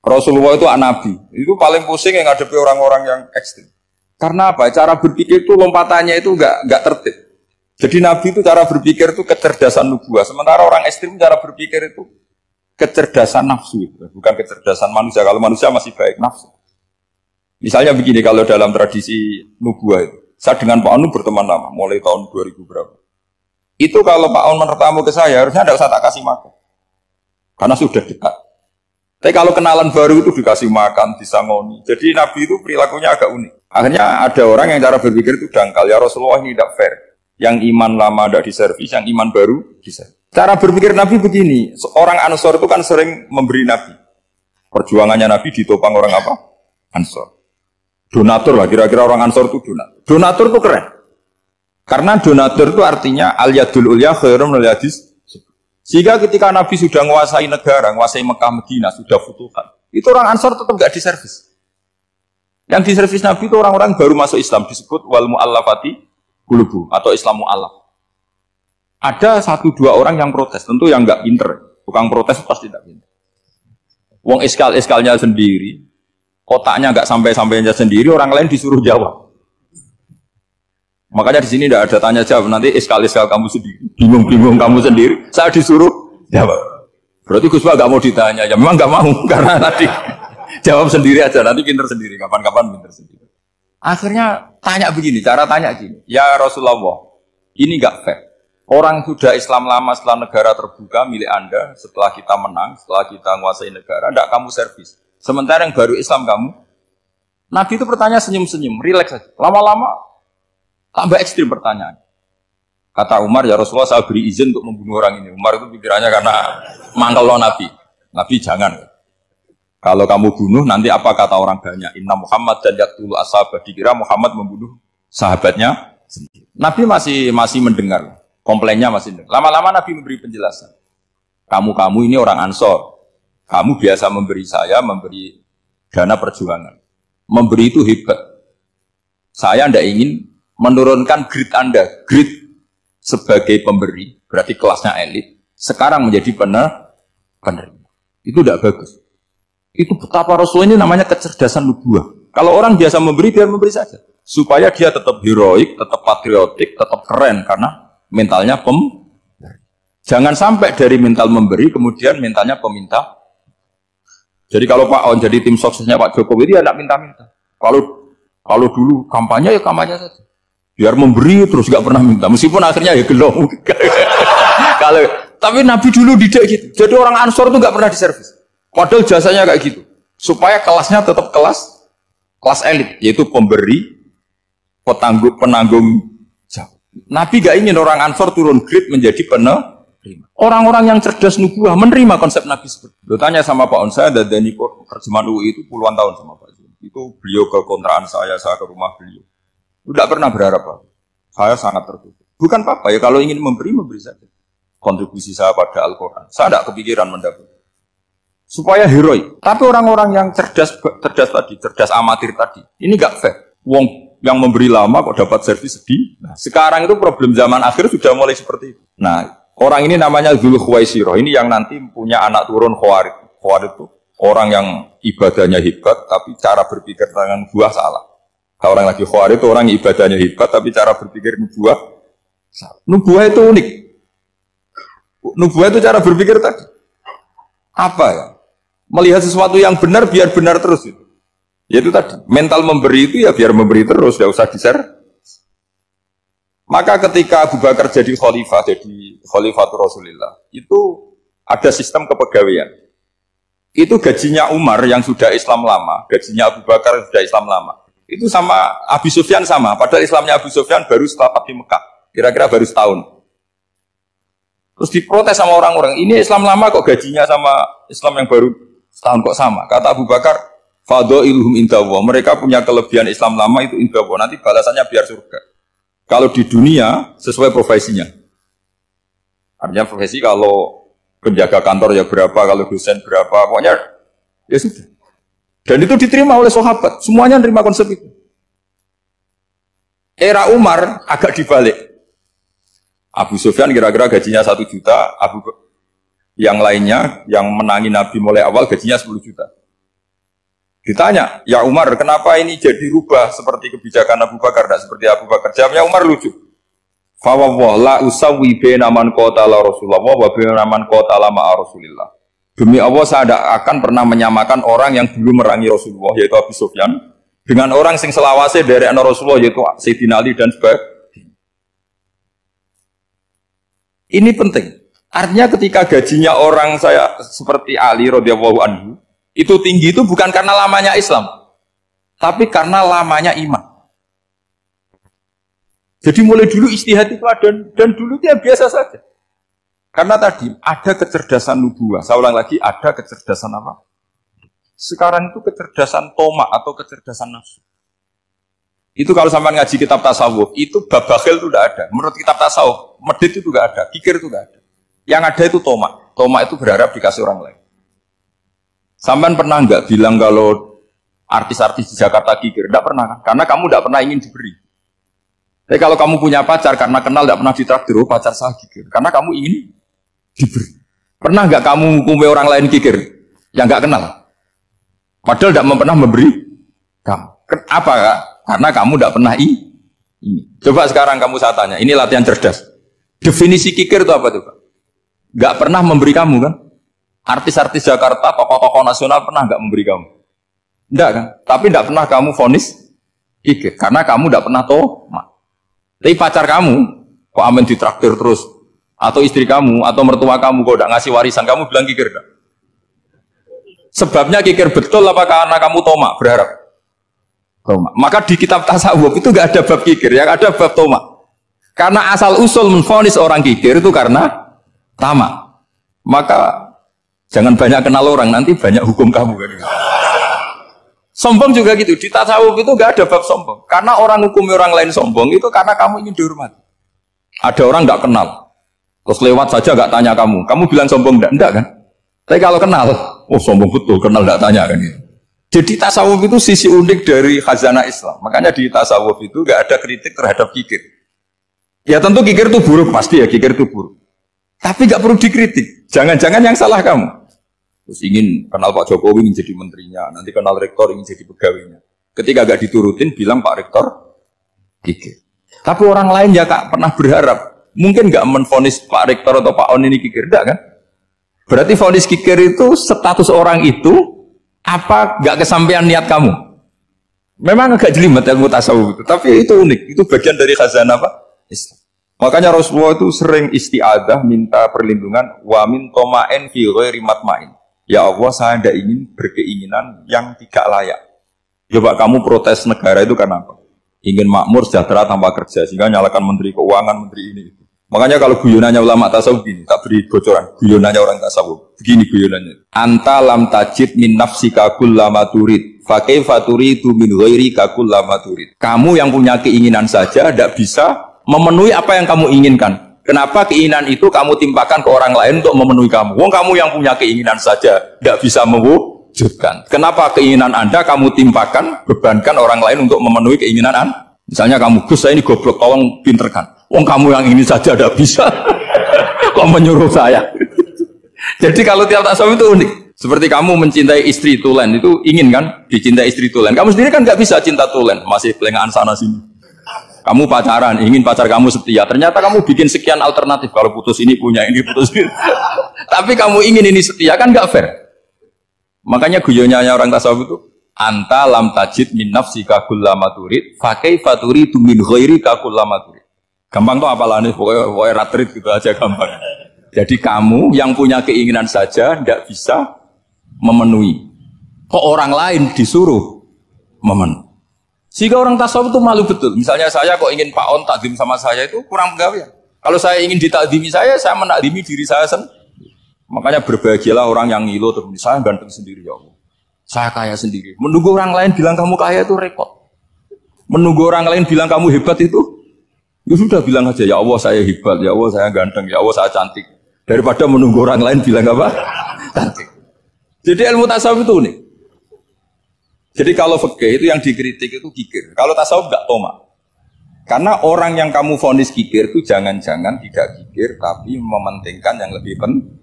Rasulullah itu nabi. Itu paling pusing yang ngadepi orang-orang yang ekstrim. Karena apa? Cara berpikir itu lompatannya itu gak tertib. Jadi Nabi itu cara berpikir itu kecerdasan nubuah. Sementara orang ekstrim cara berpikir itu kecerdasan nafsu. Bukan kecerdasan manusia. Kalau manusia masih baik nafsu. Misalnya begini, kalau dalam tradisi nubuah itu. Saya dengan Pak Anu berteman lama. Mulai tahun 2000 berapa. Itu kalau Pak Anu bertamu ke saya, harusnya tidak usah tak kasih makan. Karena sudah dekat. Tapi kalau kenalan baru itu dikasih makan, disangoni. Jadi Nabi itu perilakunya agak unik. Akhirnya ada orang yang cara berpikir itu dangkal. Ya Rasulullah ini tidak fair. Yang iman lama tidak diservis, yang iman baru diservis. Cara berpikir Nabi begini, orang Ansor itu kan sering memberi Nabi. Perjuangannya Nabi ditopang orang apa? Ansor. Donatur lah, kira-kira orang Ansor itu donatur. Donatur itu keren. Karena donatur itu artinya al-yadul ulya khairum minal yadis. Sehingga ketika Nabi sudah menguasai negara, menguasai Mekah Madinah, sudah futuhat, itu orang Ansor tetap gak diservis. Yang diservis Nabi itu orang-orang baru masuk Islam, disebut wal mu'allafati qulubuhum atau Islam mu'allaf. Ada 1-2 orang yang protes, tentu yang gak pinter. Tukang protes pasti tidak pinter. Wong iskal-iskalnya sendiri, otaknya nggak sampai-sampainya sendiri, orang lain disuruh jawab. Makanya di sini tidak ada tanya jawab, nanti iskal-iskal kamu sendiri, bingung-bingung kamu sendiri, saya disuruh jawab. Berarti Gus Pak nggak mau ditanya, ya memang nggak mau karena tadi jawab sendiri aja, nanti pinter sendiri, kapan-kapan pinter sendiri. Akhirnya tanya begini, cara tanya gini, ya Rasulullah, ini nggak fair. Orang sudah Islam lama setelah negara terbuka milik Anda, setelah kita menang, setelah kita menguasai negara, tidak kamu servis. Sementara yang baru Islam kamu, Nabi itu bertanya senyum-senyum, rileks saja. Lama-lama tambah ekstrim pertanyaan. Kata Umar, ya Rasulullah saya beri izin untuk membunuh orang ini. Umar itu pikirannya karena mangkel lo Nabi. Nabi jangan. Kalau kamu bunuh, nanti apa kata orang banyak? Inna Muhammad dan yaktulu ashabah. Dikira Muhammad membunuh sahabatnya sendiri. Nabi masih mendengar. Komplainnya masih dengar. Lama-lama Nabi memberi penjelasan. Kamu ini orang Ansor. Kamu biasa memberi saya, memberi dana perjuangan. Memberi itu hebat. Saya tidak ingin menurunkan grade Anda. Grade sebagai pemberi, berarti kelasnya elit. Sekarang menjadi penerima. Itu tidak bagus. Itu betapa Rasul ini namanya kecerdasan nubuah. Kalau orang biasa memberi, biar memberi saja. Supaya dia tetap heroik, tetap patriotik, tetap keren. Karena mentalnya jangan sampai dari mental memberi kemudian mentalnya peminta. Jadi kalau Pak On jadi tim suksesnya Pak Jokowi dia tidak minta-minta. Kalau dulu kampanye ya kampanye saja. Biar memberi terus gak pernah minta. Meskipun akhirnya ya gelong. Tapi Nabi dulu tidak gitu. Jadi orang Ansor itu gak pernah diservis. Padahal jasanya kayak gitu. Supaya kelasnya tetap kelas elit, yaitu pemberi, penanggung. Nabi gak ingin orang Ansor turun grade menjadi penerima. Orang-orang yang cerdas nubuah menerima konsep Nabi seperti itu. Tanya sama Pak On, saya dadani terjemahan UI itu puluhan tahun sama Pak Zul. Itu beliau ke kontrakan saya ke rumah beliau. Tidak pernah berharap apa. Saya sangat tertutup. Bukan apa-apa ya, kalau ingin memberi saja. Kontribusi saya pada Al-Quran. Saya tidak kepikiran mendapat. Supaya heroik. Tapi orang-orang yang cerdas amatir tadi, ini gak fair. Wong yang memberi lama kok dapat servis sedih. Nah, sekarang itu problem zaman akhir sudah mulai seperti itu. Nah, orang ini namanya Dzul Khuwaisirah. Ini yang nanti punya anak turun Khawarij. Khawarij itu orang yang ibadahnya hebat, tapi cara berpikir tentang buah salah. Kalau orang lagi Khawarij itu orang yang ibadahnya hebat, tapi cara berpikir nubuah salah. Nubuah itu unik. Nubuah itu cara berpikir tadi. Apa ya? Melihat sesuatu yang benar biar benar terus itu. Yaitu tadi, mental memberi itu ya biar memberi terus, tidak usah di-share. Maka ketika Abu Bakar jadi Khalifatul Rasulullah, itu ada sistem kepegawaian. Itu gajinya Umar yang sudah Islam lama, gajinya Abu Bakar yang sudah Islam lama. Itu sama Abu Sufyan sama, padahal Islamnya Abu Sufyan baru setelah Fathu Mekah, kira-kira baru setahun. Terus diprotes sama orang-orang, ini Islam lama kok gajinya sama Islam yang baru setahun kok sama. Kata Abu Bakar, Fadha'iluhum indallah. Mereka punya kelebihan Islam lama itu indallah. Nanti balasannya biar surga. Kalau di dunia sesuai profesinya. Artinya profesi kalau penjaga kantor ya berapa, kalau dosen berapa, pokoknya ya sudah. Dan itu diterima oleh sahabat. Semuanya menerima konsep itu. Era Umar agak dibalik. Abu Sufyan kira-kira gajinya 1 juta, yang lainnya yang menangi Nabi mulai awal gajinya 10 juta. Ditanya, ya Umar, kenapa ini jadi rubah seperti kebijakan Abu Bakar, tidak seperti Abu Bakar? Jawabnya Umar lucu. Fawwah la usawwi baina man qatala Rasulullah wa baina man qatala ma'a Rasulillah. Demi Allah saya tidak akan pernah menyamakan orang yang dulu merangi Rasulullah yaitu Abu Sufyan dengan orang sing selawase dari anak Rasulullah yaitu Sayyidina Ali dan sebagainya. Ini penting. Artinya ketika gajinya orang saya seperti Ali radhiyallahu anhu itu tinggi itu bukan karena lamanya Islam, tapi karena lamanya iman. Jadi mulai dulu istihad itu ada dan dulu dia biasa saja. Karena tadi ada kecerdasan nubuah. Saya ulang lagi, ada kecerdasan apa? Sekarang itu kecerdasan tomak atau kecerdasan nafsu. Itu kalau sampai ngaji kitab tasawuf, itu bab bakhil itu tidak ada. Menurut kitab tasawuf, medit itu tidak ada, kikir itu tidak ada. Yang ada itu tomak. Tomak itu berharap dikasih orang lain. Sampai pernah nggak bilang kalau artis-artis di Jakarta kikir? Tidak pernah kan? Karena kamu tidak pernah ingin diberi. Tapi kalau kamu punya pacar karena kenal tidak pernah ditraktir, oh pacar saya kikir. Karena kamu ingin diberi. Pernah nggak kamu hukumi orang lain kikir yang nggak kenal? Padahal tidak pernah memberi kamu. Apa kak? Karena kamu tidak pernah ini. Coba sekarang kamu saya tanya, ini latihan cerdas. Definisi kikir itu apa tuh Pak? Gak pernah memberi kamu kan? Artis-artis Jakarta, tokoh-tokoh nasional pernah gak memberi kamu? Enggak kan? Tapi tidak pernah kamu vonis kikir. Karena kamu tidak pernah tomak. Tapi pacar kamu, kok amin ditraktir terus? Atau istri kamu, atau mertua kamu, kok tidak ngasih warisan, kamu bilang kikir gak? Sebabnya kikir betul apa karena kamu tomak, berharap? Tomak. Maka di kitab tasawuf itu gak ada bab kikir, yang ada bab tomak. Karena asal usul menvonis orang kikir itu karena tamak. Maka jangan banyak kenal orang, nanti banyak hukum kamu kan. Sombong juga gitu, di tasawuf itu gak ada bab sombong. Karena orang hukumi orang lain sombong itu karena kamu ingin dihormati. Ada orang gak kenal, terus lewat saja gak tanya kamu bilang sombong enggak kan? Tapi kalau kenal, oh sombong betul, kenal gak tanya kan gitu. Jadi tasawuf itu sisi unik dari khazanah Islam. Makanya di tasawuf itu gak ada kritik terhadap kikir. Ya tentu kikir itu buruk, pasti ya kikir itu buruk. Tapi gak perlu dikritik. Jangan-jangan yang salah kamu. Terus ingin kenal Pak Jokowi, ingin jadi menterinya. Nanti kenal rektor, ingin jadi pegawainya. Ketika gak diturutin, bilang Pak Rektor kikir. Tapi orang lain ya kak pernah berharap. Mungkin gak menvonis Pak Rektor atau Pak On ini kikir, enggak kan? Berarti vonis kikir itu status orang itu apa gak kesampaian niat kamu? Memang agak jelimet ilmu tasawuf itu, tapi itu unik. Itu bagian dari khazanah apa? Islam. Makanya Rasulullah itu sering isti'adah minta perlindungan wa min toma'in fi ghairi matma'in. Ya Allah, saya tidak ingin berkeinginan yang tidak layak. Coba kamu protes negara itu karena apa? Ingin makmur sejahtera tanpa kerja sehingga nyalakan menteri keuangan, menteri ini itu. Makanya kalau guyonannya ulama tasawuf gini, tak beri bocoran. Guyonannya orang tasawuf. Begini guyonannya. Anta lam tajid min nafsika kullama turid. Fa kaifa turidu min ghairika kullama turid. Kamu yang punya keinginan saja tidak bisa memenuhi apa yang kamu inginkan. Kenapa keinginan itu kamu timpakan ke orang lain untuk memenuhi kamu? Wong kamu yang punya keinginan saja tidak bisa mewujudkan. Kenapa keinginan Anda kamu timpakan, bebankan orang lain untuk memenuhi keinginan Anda? Misalnya kamu, Gus saya ini goblok, tolong pinterkan. Wong kamu yang ini saja tidak bisa. Kok menyuruh saya? Jadi kalau tiap tasawuf itu unik. Seperti kamu mencintai istri tulen, itu ingin kan dicintai istri tulen. Kamu sendiri kan nggak bisa cinta tulen, masih pelengahan sana sini. Kamu pacaran, ingin pacar kamu setia. Ternyata kamu bikin sekian alternatif. Kalau putus ini punya ini, putus ini. Tapi kamu ingin ini setia, kan nggak fair. Makanya guyonanya orang tasawuf itu, anta lam tajid min nafsika kullama turid, fa kaifa turidu min ghairika kullama turid. Gampang tuh apalane, pokoknya ratrit gitu aja gampang. Jadi kamu yang punya keinginan saja tidak bisa memenuhi. Kok orang lain disuruh memenuhi? Sehingga orang tasawuf itu malu betul. Misalnya saya kok ingin Pak On takdim sama saya itu kurang pegawai. Kalau saya ingin ditakdimi saya menakdimi diri saya sendiri. Makanya berbahagialah orang yang ngilo terus saya ganteng sendiri ya Allah. Saya kaya sendiri. Menunggu orang lain bilang kamu kaya itu repot. Menunggu orang lain bilang kamu hebat itu, ya sudah bilang aja ya Allah saya hebat, ya Allah saya ganteng, ya Allah saya cantik. Daripada menunggu orang lain bilang apa? Cantik. Jadi ilmu tasawuf itu unik. Jadi kalau fikih itu yang dikritik itu kikir. Kalau tasawuf enggak tomak. Karena orang yang kamu vonis kikir itu jangan-jangan tidak kikir tapi mementingkan yang lebih penting.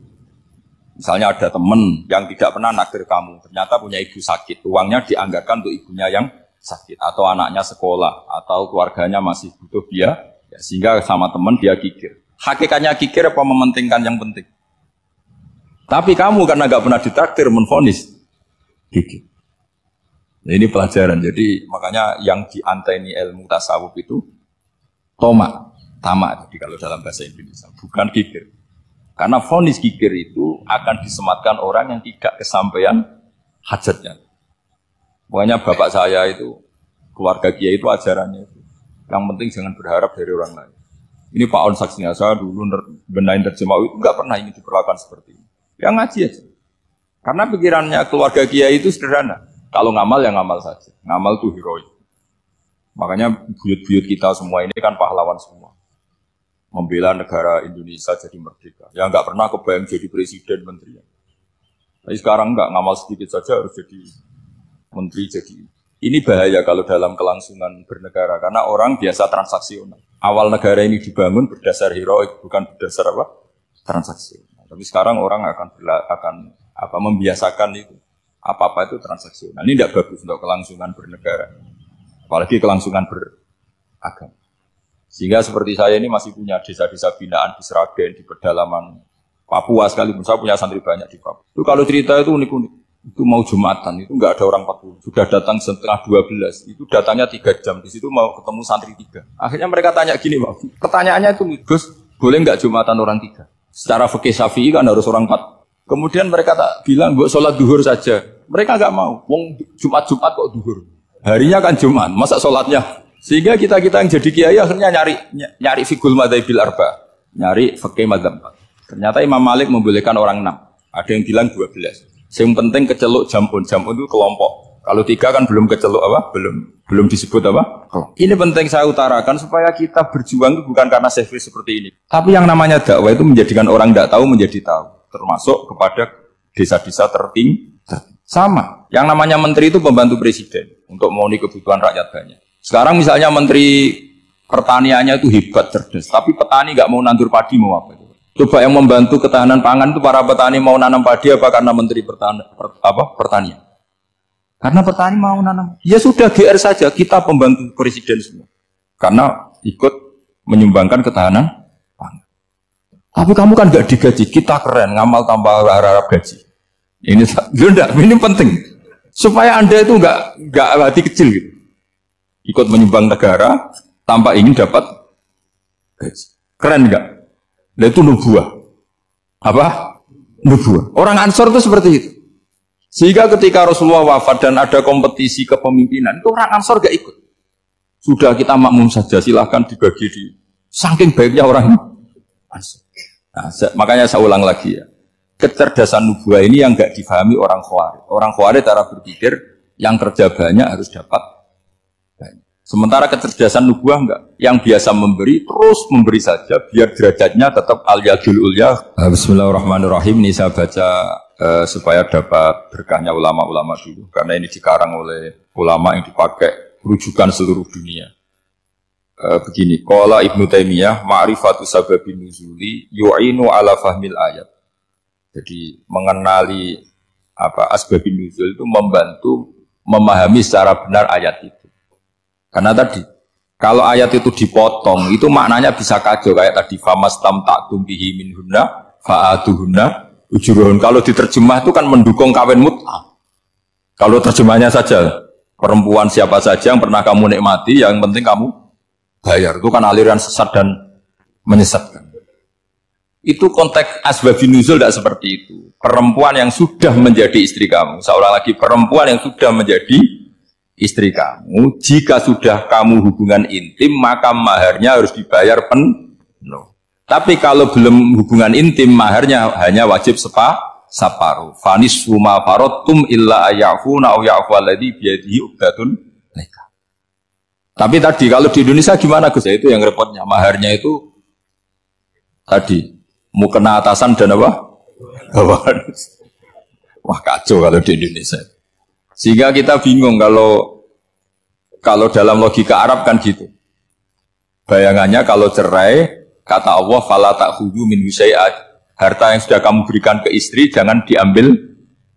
Misalnya ada teman yang tidak pernah naksir kamu, ternyata punya ibu sakit, uangnya dianggarkan untuk ibunya yang sakit, atau anaknya sekolah, atau keluarganya masih butuh dia, ya, sehingga sama teman dia kikir. Hakikatnya kikir apa mementingkan yang penting? Tapi kamu karena nggak pernah ditraktir menvonis kikir. Nah, ini pelajaran. Jadi makanya yang dianteni ilmu tasawuf itu tomak, tamak. Jadi kalau dalam bahasa Indonesia bukan kikir. Karena vonis kikir itu akan disematkan orang yang tidak kesampaian hajatnya. Pokoknya bapak saya itu, keluarga kiai itu ajarannya itu. Yang penting jangan berharap dari orang lain. Ini Pak On saksinya, saya dulu benahin terjemah itu nggak pernah ini diperlakukan seperti ini. Yang ngaji aja. Karena pikirannya keluarga kiai itu sederhana. Kalau ngamal ya ngamal saja. Ngamal itu heroik. Makanya buyut-buyut kita semua ini kan pahlawan semua. Membela negara Indonesia jadi merdeka. Ya nggak pernah kebayang jadi presiden, menteri. Tapi sekarang nggak, ngamal sedikit saja harus jadi menteri, jadi. Ini bahaya kalau dalam kelangsungan bernegara, karena orang biasa transaksional. Awal negara ini dibangun berdasar heroik, bukan berdasar apa? Transaksional. Tapi sekarang orang akan membiasakan itu. Apa-apa itu transaksional. Ini tidak bagus untuk kelangsungan bernegara. Apalagi kelangsungan beragama. Sehingga seperti saya ini masih punya desa-desa binaan di Sragen, di pedalaman Papua sekalipun. Saya punya santri banyak di Papua. Itu kalau cerita itu unik-unik. Itu mau Jumatan, itu enggak ada orang 40. Sudah datang setengah 12. Itu datangnya 3 jam. Di situ mau ketemu santri 3. Akhirnya mereka tanya gini, Pak. Pertanyaannya itu, Gus, boleh enggak Jumatan orang 3? Secara fikih Syafi'i kan harus orang 4. Kemudian mereka tak bilang, "Mbok sholat duhur saja." Mereka enggak mau. Wong Jumat-Jumat kok duhur. Harinya kan Jumat, masa sholatnya? Sehingga kita-kita yang jadi kiai akhirnya nyari fikul madzhabil arba. Nyari fikih madzhab 4. Ternyata Imam Malik membolehkan orang 6. Ada yang bilang 12. Yang penting keceluk jamun itu kelompok. Kalau 3 kan belum keceluk apa? Belum disebut apa? Ini penting saya utarakan supaya kita berjuang itu bukan karena selfish seperti ini. Tapi yang namanya dakwah itu menjadikan orang tidak tahu menjadi tahu. Termasuk kepada desa-desa tertinggi. Sama. Yang namanya menteri itu pembantu presiden untuk memenuhi kebutuhan rakyat banyak. Sekarang misalnya menteri pertaniannya itu hebat, cerdas. Tapi petani nggak mau nandur padi, mau apa? Coba yang membantu ketahanan pangan itu para petani mau nanam padi apa karena menteri pertanian? Karena petani mau nanam. Ya sudah GR saja, kita pembantu presiden semua. Karena ikut menyumbangkan ketahanan pangan. Tapi kamu kan nggak digaji, kita keren, ngamal tanpa harap gaji. Ini penting. Supaya Anda itu nggak hati kecil gitu. Ikut menyumbang negara tanpa ingin dapat gaji. Keren nggak? Nah, itu nubuah. Apa? Nubuah. Orang Ansor itu seperti itu. Sehingga ketika Rasulullah wafat dan ada kompetisi kepemimpinan, itu orang Ansor gak ikut. Sudah kita makmum saja, silahkan dibagi di. Saking baiknya orang Ansor. Nah, makanya saya ulang lagi ya. Kecerdasan nubuah ini yang gak difahami orang Khawarij. Orang Khawarij cara berpikir, yang kerja banyak harus dapat banyak. Sementara kecerdasan nubuah enggak. Yang biasa memberi, terus memberi saja. Biar derajatnya tetap al-yadul ulya. Bismillahirrahmanirrahim. Ini saya baca supaya dapat berkahnya ulama-ulama dulu. Karena ini dikarang oleh ulama yang dipakai rujukan seluruh dunia. Begini. Qala Ibnu Taimiyah, ma'rifatu sababin nuzuli yu'inu ala fahmil ayat. Jadi mengenali asbabin nuzul itu membantu memahami secara benar ayat itu. Karena tadi, kalau ayat itu dipotong, itu maknanya bisa kacau. Kayak tadi, famastam ta'tum bihi minhunna, fa'atuhunna, ujuruhun. Kalau diterjemah itu kan mendukung kawin mut'ah. Kalau terjemahnya saja, perempuan siapa saja yang pernah kamu nikmati, yang penting kamu bayar. Itu kan aliran sesat dan menyesatkan. Itu konteks asbabun nuzul tidak seperti itu. Perempuan yang sudah menjadi istri kamu, seorang lagi perempuan yang sudah menjadi istri kamu, jika sudah kamu hubungan intim, maka maharnya harus dibayar penuh. Tapi kalau belum hubungan intim, maharnya hanya wajib separuh. Fanis suma farotum illa ayafuna au yafu alladhi biyadihi uqdatun nikah. Tapi tadi kalau di Indonesia gimana Gus? Itu yang repotnya. Maharnya itu tadi mukena atasan dan apa? Bawahan. Wah kacau kalau di Indonesia. Sehingga kita bingung kalau dalam logika Arab kan gitu. Bayangannya kalau cerai, kata Allah, fala ta'khudhu min syai'at. Harta yang sudah kamu berikan ke istri jangan diambil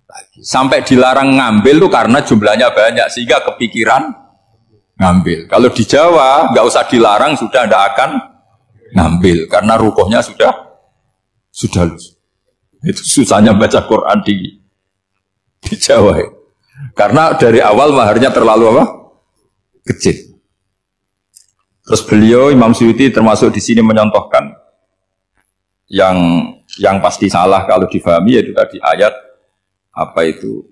lagi. Sampai dilarang ngambil tuh karena jumlahnya banyak sehingga kepikiran ngambil. Kalau di Jawa nggak usah dilarang sudah tidak akan ngambil karena rukuhnya sudah lusuh. Itu susahnya baca Quran di Jawa ya. Karena dari awal maharnya terlalu apa? Kecil. Terus beliau Imam Suyuti termasuk di sini menyontohkan yang pasti salah kalau difahami yaitu tadi ayat apa itu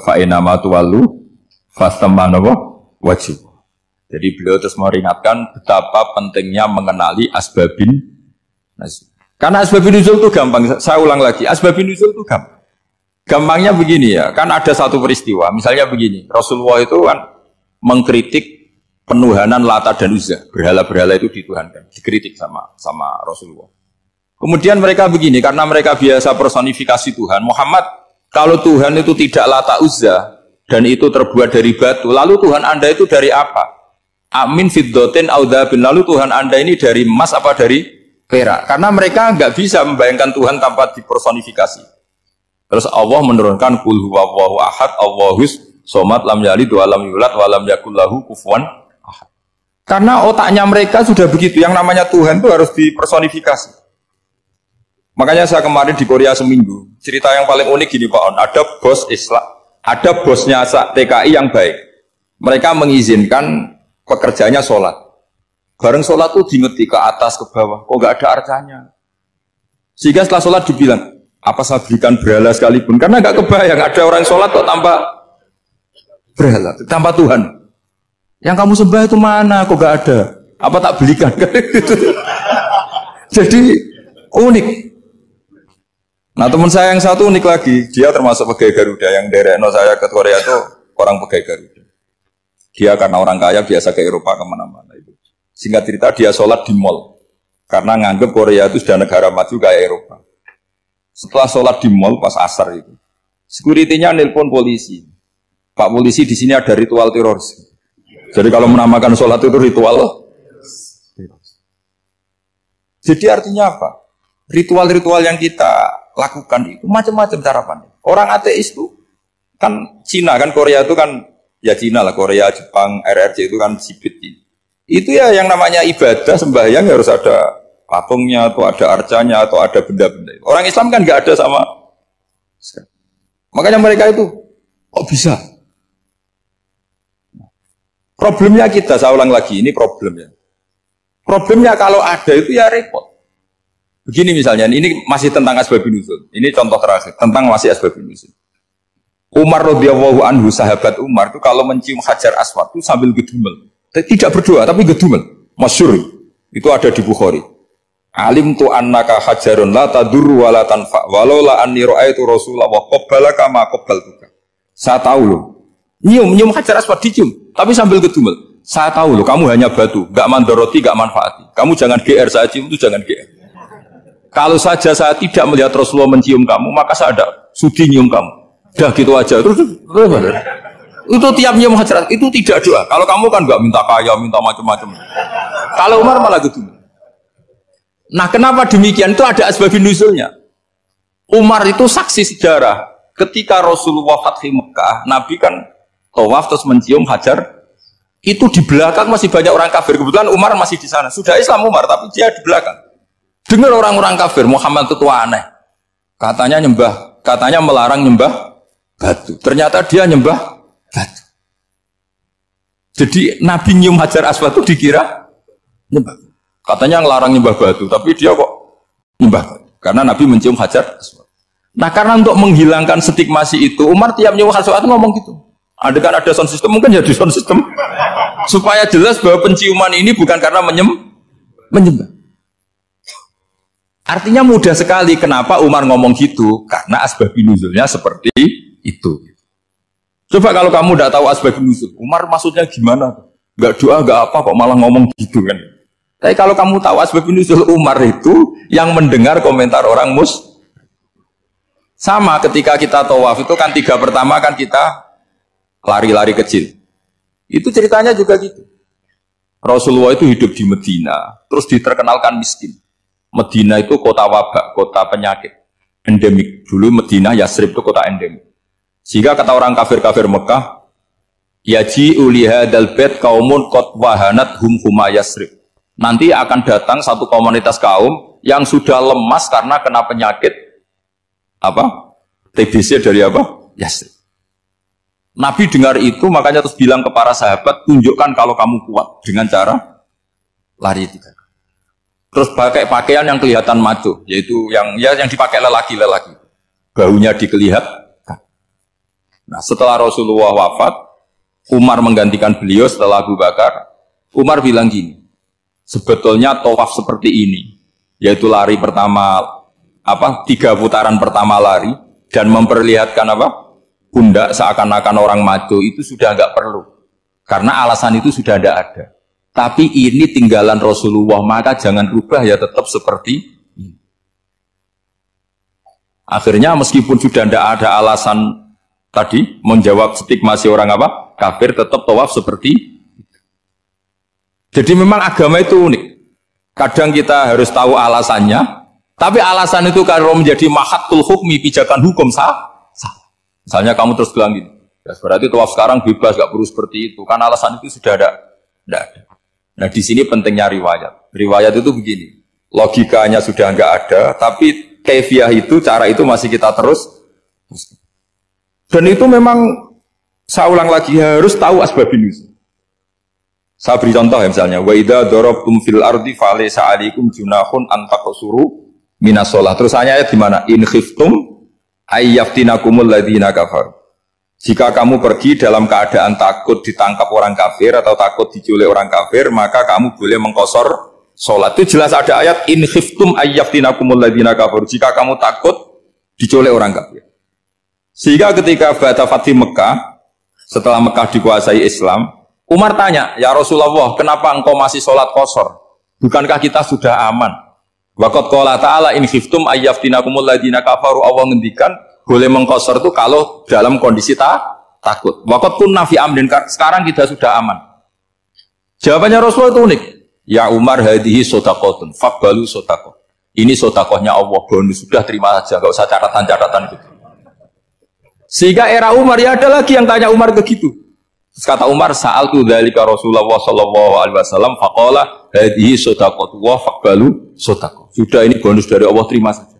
fa inama tuwallu fastamana wajib. Jadi beliau terus meringatkan betapa pentingnya mengenali asbabin nuzul. Karena asbabin nuzul itu gampang. Saya ulang lagi, asbabin nuzul itu gampang. Gampangnya begini ya, kan ada satu peristiwa, misalnya begini, Rasulullah itu kan mengkritik penuhanan Lata dan Uzza, berhala-berhala itu dituhankan, dikritik sama Rasulullah. Kemudian mereka begini, karena mereka biasa personifikasi Tuhan. Muhammad, kalau Tuhan itu tidak Lata Uzza dan itu terbuat dari batu, lalu Tuhan Anda itu dari apa? Amin fiddotin audabin, lalu Tuhan Anda ini dari emas apa dari perak? Karena mereka nggak bisa membayangkan Tuhan tanpa dipersonifikasi. Terus Allah menurunkan qul huwallahu ahad, Allahus somad, lam yalid wa lam yulad wa lam yakul lahu kufuwan ahad. Karena otaknya mereka sudah begitu, yang namanya Tuhan itu harus dipersonifikasi. Makanya saya kemarin di Korea seminggu, cerita yang paling unik gini Pak On, ada bos Islam, ada bosnya TKI yang baik. Mereka mengizinkan pekerjanya sholat. Bareng sholat tuh diingeti ke atas ke bawah, kok gak ada arcanya. Sehingga setelah sholat dibilang, apa saya berikan berhala sekalipun, karena gak kebayang ada orang sholat kok tanpa berhala, tanpa Tuhan. Yang kamu sembah itu mana? Kok gak ada? Apa tak belikan? Jadi unik. Nah teman saya yang satu unik lagi, dia termasuk pegawai Garuda yang derekno saya ke Korea itu orang pegawai Garuda. Dia karena orang kaya biasa ke Eropa kemana-mana itu. Singkat cerita dia sholat di mall karena nganggep Korea itu sudah negara maju kayak Eropa. Setelah sholat di mall pas asar itu, security-nya nelpon polisi. Pak polisi di sini ada ritual teroris. Jadi kalau menamakan sholat itu ritual teroris. Jadi artinya apa? Ritual-ritual yang kita lakukan itu macam-macam cara. Orang ateis itu kan Cina kan, Korea itu kan ya Cina lah, Korea, Jepang, RRC itu kan sipit. Itu ya yang namanya ibadah sembahyang harus ada patungnya atau ada arcanya atau ada benda-benda itu. Orang Islam kan nggak ada sama. Makanya mereka itu kok bisa? Problemnya kita, saya ulang lagi, ini problemnya. Problemnya kalau ada itu ya repot. Begini misalnya, ini masih tentang asbabun nuzul. Ini contoh terakhir tentang masih asbabun nuzul. Umar radhiyallahu anhu, sahabat Umar itu kalau mencium Hajar Aswad itu sambil gedumel. Tidak berdoa tapi gedumel. Masyhur. Itu ada di Bukhari. Alim tu annaka hajarun la tadur wa la tanfa walau la anni ra'aitu Rasulullah wa qabbalaka ma qabbaltuka. Saya tahu loh. Nyium Hajar Aswad dicium tapi sambil gedumel. Saya tahu loh kamu hanya batu, enggak mandoroti, enggak manfaati. Kamu jangan GR, saya cium itu jangan GR. Kalau saja saya tidak melihat Rasulullah mencium kamu, maka saya ada sudi nyium kamu. Dah gitu aja. Terus itu tiap nyium Hajar itu tidak doa. Kalau kamu kan enggak minta kaya, minta macam-macam. Kalau Umar malah gedumel. Nah kenapa demikian? Itu ada asbabun nuzulnya. Umar itu saksi sejarah. Ketika Rasulullah Fathi Mekah, Nabi kan tawaf terus mencium Hajar. Itu di belakang masih banyak orang kafir. Kebetulan Umar masih di sana. Sudah Islam Umar, tapi dia di belakang. Dengar orang-orang kafir, Muhammad itu tua aneh. Katanya melarang nyembah batu. Ternyata dia nyembah batu. Jadi Nabi nyium Hajar Aswad itu dikira nyembah. Katanya ngelarang nyembah batu, tapi dia kok nyembah batu. Karena Nabi mencium Hajar Aswad. Nah karena untuk menghilangkan stigmasi itu, Umar tiap nyium Hajar Aswad ngomong gitu. Ada kan ada sound system, mungkin jadi sound system. Supaya jelas bahwa penciuman ini bukan karena menyembah. Artinya mudah sekali kenapa Umar ngomong gitu. Karena asbabun nuzulnya seperti itu. Coba kalau kamu tidak tahu asbabun nuzul, Umar maksudnya gimana? Gak doa, gak apa kok malah ngomong gitu kan. Tapi kalau kamu tahu asbabun nuzul Umar itu yang mendengar komentar orang sama ketika kita tawaf itu kan 3 pertama kan kita lari-lari kecil. Itu ceritanya juga gitu. Rasulullah itu hidup di Medina, terus diterkenalkan miskin. Medina itu kota wabak, kota penyakit, endemik. Dulu Medina Yasrib itu kota endemik. Sehingga kata orang kafir-kafir Mekah, yaji uliha dalbet kaumun kot wahanat huma Yasrib. Nanti akan datang satu komunitas kaum yang sudah lemas karena kena penyakit apa? TBC dari apa? Yasrib. Nabi dengar itu makanya terus bilang ke para sahabat, tunjukkan kalau kamu kuat dengan cara lari 3. Terus pakai pakaian yang kelihatan maco, yaitu yang dipakai lelaki. Bahunya dikelihatan. Nah, setelah Rasulullah wafat, Umar menggantikan beliau setelah Abu Bakar. Umar bilang gini, sebetulnya tawaf seperti ini, yaitu lari pertama 3 putaran pertama lari dan memperlihatkan pundak seakan-akan orang maco itu sudah enggak perlu. Karena alasan itu sudah tidak ada. Tapi ini tinggalan Rasulullah, maka jangan rubah ya tetap seperti ini. Akhirnya meskipun sudah tidak ada alasan tadi menjawab stigmasi orang apa? Kafir, tetap tawaf seperti itu. Jadi memang agama itu unik. Kadang kita harus tahu alasannya, tapi alasan itu kalau menjadi mahatul hukmi, pijakan hukum sah. Misalnya kamu terus bilang gini, ya berarti tawaf sekarang bebas, gak perlu seperti itu. Kan alasan itu sudah ada. Tidak ada. Nah di sini pentingnya riwayat. Riwayat itu begini, logikanya sudah nggak ada, tapi kaifiah itu, cara itu masih kita terus. Dan itu memang saya ulang lagi harus tahu asbabun nuzul. Saya beri contoh ya misalnya, wa idza darabtum fil ardi falaysa 'alaikum junahun an taqsuru minas shalah. Terus ayat di mana? In khiftum ayyaftinakumul ladzina kafaru. Jika kamu pergi dalam keadaan takut ditangkap orang kafir atau takut diculik orang kafir, maka kamu boleh mengqasar salat. Itu jelas ada ayat in khiftum ayyaftinakumul ladzina kafaru. Jika kamu takut diculik orang kafir. Sehingga ketika ba'da Fathi Mekah, setelah Mekah dikuasai Islam, Umar tanya, "Ya Rasulullah, kenapa engkau masih salat qasar? Bukankah kita sudah aman?" Waqad qala ta'ala in khiftum ayyaftinakumul ladzina kafaru. Allah ngendikan boleh mengqasar itu kalau dalam kondisi takut. Waqad kunna fi amrin, sekarang kita sudah aman. Jawabannya Rasulullah itu unik. Ya Umar, hadhihi shadaqatun faqbalu shadaqah. Ini sedekahnya Allah, bonus, sudah terima saja, enggak usah catatan-catatan gitu. Sehingga era Umar ya ada lagi yang tanya Umar begitu. Terus kata Umar, sa'altu dzalika Rasulullah sallallahu alaihi wasallam faqala hadhihi shadaqatu wa faqbalu shadaqah. Sudah ini bonus dari Allah, terima saja.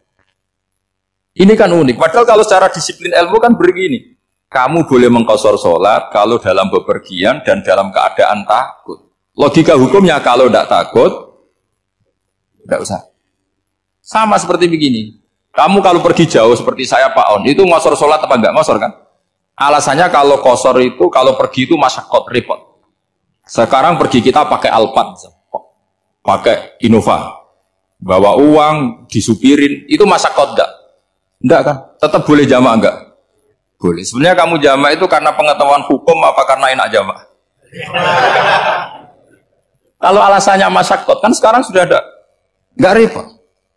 Ini kan unik. Padahal kalau secara disiplin ilmu kan begini. Kamu boleh mengqasar sholat kalau dalam bepergian dan dalam keadaan takut. Logika hukumnya kalau tidak takut, tidak usah. Sama seperti begini. Kamu kalau pergi jauh seperti saya Pak On, itu ngosor sholat apa enggak ngosor kan? Alasannya kalau kosor itu, kalau pergi itu masyakot, repot. Sekarang pergi kita pakai Alphard, pakai Innova. Bawa uang, disupirin, itu masyakot enggak? Enggak kan? Tetap boleh jamaah enggak? Boleh. Sebenarnya kamu jamaah itu karena pengetahuan hukum apa karena enak jamaah? Kalau alasannya masyakot, kan sekarang sudah ada. Enggak repot.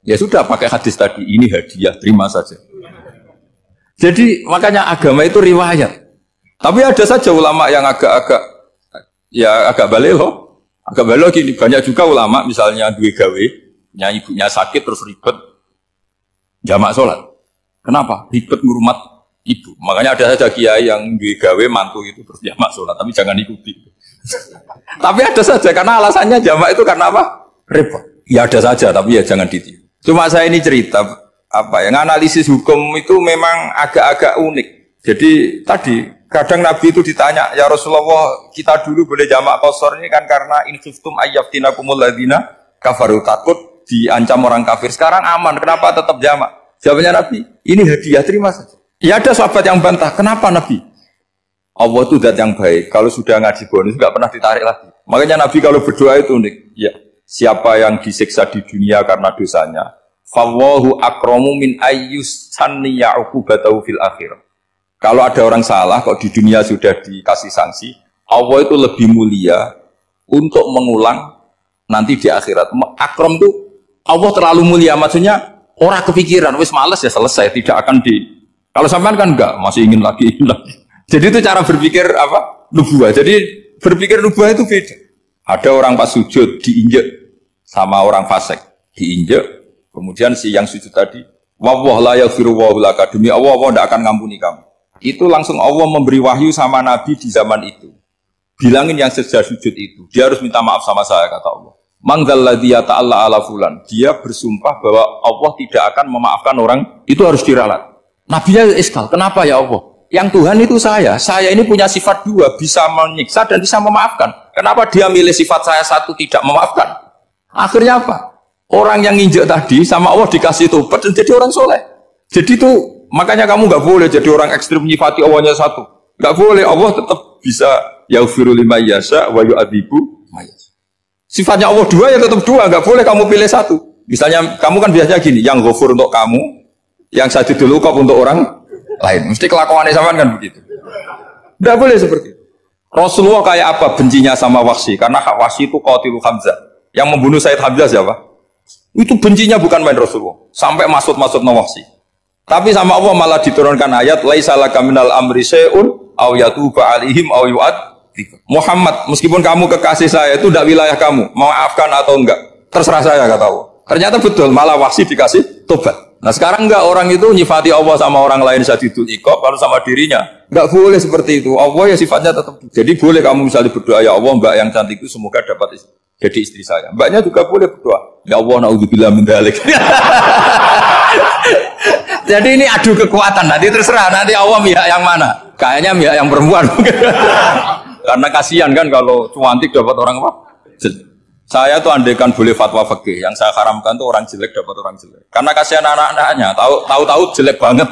Ya sudah pakai hadis tadi, ini hadiah, terima saja. Jadi makanya agama itu riwayat. Tapi ada saja ulama yang agak balelo. Agak balelo gini, banyak juga ulama misalnya duwe gawe, ibunya sakit terus ribet jamaah sholat. Kenapa? Ribet ngurmat ibu. Makanya ada saja kiai yang duwe gawe mantu itu terus jamaah sholat, tapi jangan ikuti. Tapi ada saja karena alasannya jamaah itu karena apa? Repot. Ya ada saja, tapi ya jangan ditiru. Cuma saya ini cerita analisis hukum itu memang agak-agak unik. Jadi tadi kadang Nabi itu ditanya, ya Rasulullah, kita dulu boleh jamak qasar ini kan karena in khiftum ayyaftinakumul ladzina kafaru, takut diancam orang kafir. Sekarang aman, kenapa tetap jamak? Jawabannya Nabi, ini hadiah, terima saja. Ya ada sahabat yang bantah, kenapa Nabi? Allah itu zat yang baik. Kalau sudah ngaji bonus nggak pernah ditarik lagi. Makanya Nabi kalau berdoa itu unik. Ya, siapa yang disiksa di dunia karena dosanya, fawwahu akramu min ayyus sanni ya'qubatahu fil akhirah. Kalau ada orang salah kok di dunia sudah dikasih sanksi, Allah itu lebih mulia untuk mengulang nanti di akhirat. Akram itu Allah terlalu mulia, maksudnya orang kepikiran wis males ya selesai, tidak akan di. Kalau sampean kan enggak, masih ingin lagi. Jadi itu cara berpikir apa? Nubuah. Jadi berpikir nubuah itu beda. Ada orang pas sujud diinjek sama orang fasik, diinjek. Kemudian si yang sujud tadi, wallahu la yaghfiru wa laka, demi Allah tidak akan ngampuni kamu. Itu langsung Allah memberi wahyu sama Nabi di zaman itu. Bilangin yang sejak sujud itu, dia harus minta maaf sama saya, kata Allah. Mangdalladzi yata'alla ala fulan. Dia bersumpah bahwa Allah tidak akan memaafkan orang, itu harus diralat. Nabinya iskal, kenapa ya Allah? Yang Tuhan itu saya ini punya sifat dua, bisa menyiksa dan bisa memaafkan. Kenapa dia milih sifat saya satu tidak memaafkan? Akhirnya apa? Orang yang nginjek tadi sama Allah dikasih tobat dan jadi orang soleh. Jadi itu makanya kamu nggak boleh jadi orang ekstrim menyifati Allahnya satu. Nggak boleh, Allah tetap bisa yaghfiru liman yasha wa yu'adzibu may yasha. Sifatnya Allah dua ya tetap dua, nggak boleh kamu pilih satu. Misalnya kamu kan biasanya gini, yang ghafur untuk kamu, yang sajidul uqab untuk orang lain. Mesti kelakuannya sama kan begitu. Nggak boleh seperti itu. Rasulullah kayak apa bencinya sama Wahsy? Karena Wahsy itu qatilu Hamzah. Yang membunuh Sayyid Hamzah siapa? Itu bencinya bukan main Rasulullah. Sampai masuk-masuk Wahsy. Tapi sama Allah malah diturunkan ayat laisa laka minal amri syai'un aw yatuba alaihim aw yu'adzib. Muhammad, meskipun kamu kekasih saya itu tidak wilayah kamu, maafkan atau enggak, terserah saya kata Allah. Ternyata betul, malah Wahsy dikasih tobat. Nah sekarang enggak, orang itu nyifati Allah sama orang lain syadidul iqab, kalau sama dirinya enggak boleh seperti itu. Allah ya sifatnya tetap. Jadi boleh kamu misalnya berdoa, ya Allah mbak yang cantik itu semoga dapat jadi istri saya. Mbaknya juga boleh berdoa, ya Allah naudzubillah min dzalik. Jadi ini adu kekuatan, nanti terserah nanti Allah pihak yang mana. Kayaknya pihak yang perempuan. Karena kasihan kan kalau cantik dapat orang apa? Saya tuh andaikan boleh fatwa fikih, yang saya haramkan tuh orang jelek dapat orang jelek. Karena kasihan anak-anaknya, tahu-tahu jelek banget.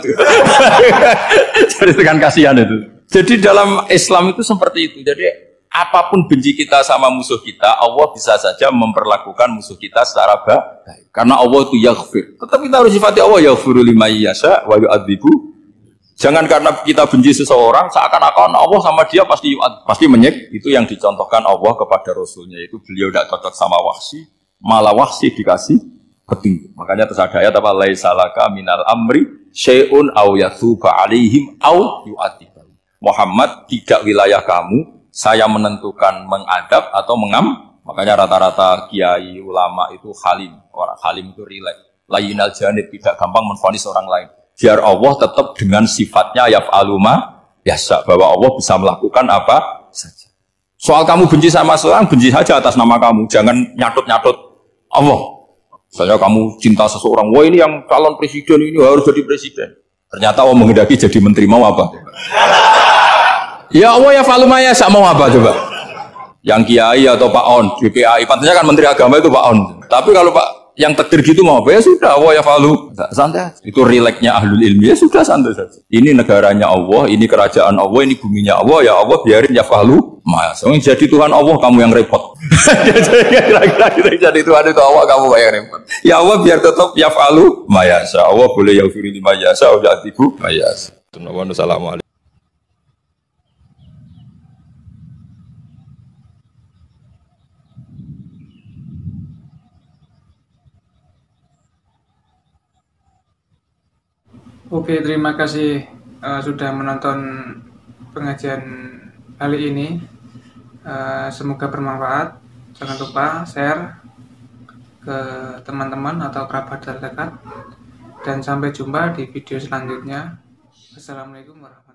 Jadi kan kasihan itu. Jadi dalam Islam itu seperti itu. Jadi apapun benci kita sama musuh kita, Allah bisa saja memperlakukan musuh kita secara baik. Karena Allah itu yaghfir. Tetap kita harus sifati Allah yaghfiru liman yasha wa yu'adzibu. Jangan karena kita benci seseorang seakan-akan Allah sama dia pasti menyek. Itu yang dicontohkan Allah kepada Rasulnya, itu beliau tidak cocok sama Wahsy, malah Wahsy dikasih petunjuk. Makanya terus ada ayat apa laisa laka minal amri syai'un aw yatuba alaihim aw yu'adzib. Muhammad, tidak wilayah kamu saya menentukan mengadab atau mengam. Makanya rata-rata kiai ulama itu halim. Orang halim itu rileks, layinal janib, tidak gampang menvonis orang lain. Biar Allah tetap dengan sifatnya yaf'alu ma yasha, bahwa Allah bisa melakukan apa saja. Soal kamu benci sama seorang, benci saja atas nama kamu, jangan nyatut-nyatut Allah. Misalnya kamu cinta seseorang, wah ini yang calon presiden ini harus jadi presiden. Ternyata Allah menghendaki jadi menteri, mau apa? Ya Allah yaf'alu ma yasha, mau apa coba? Yang kiai atau Pak On, BPAI, pantasnya kan menteri agama itu Pak On. Tapi kalau Pak yang takdir gitu mau apa ya sudah, Allah ya falu, santai. Itu rileksnya ahlul ilmi, ya sudah santai saja. Ini negaranya Allah, ini kerajaan Allah, ini buminya Allah, ya Allah biarin ya falu. Mas, jadi Tuhan Allah kamu yang repot. Kira-kira jadi Tuhan itu Allah kamu yang repot. Ya Allah biar tetap ya falu, mayasa. Allah boleh yaghfir liman yasha wa yu'adzibu mayasa. Assalamualaikum. Oke, terima kasih sudah menonton pengajian kali ini. Semoga bermanfaat. Jangan lupa share ke teman-teman atau kerabat terdekat. Dan sampai jumpa di video selanjutnya. Assalamualaikum warahmatullahi wabarakatuh.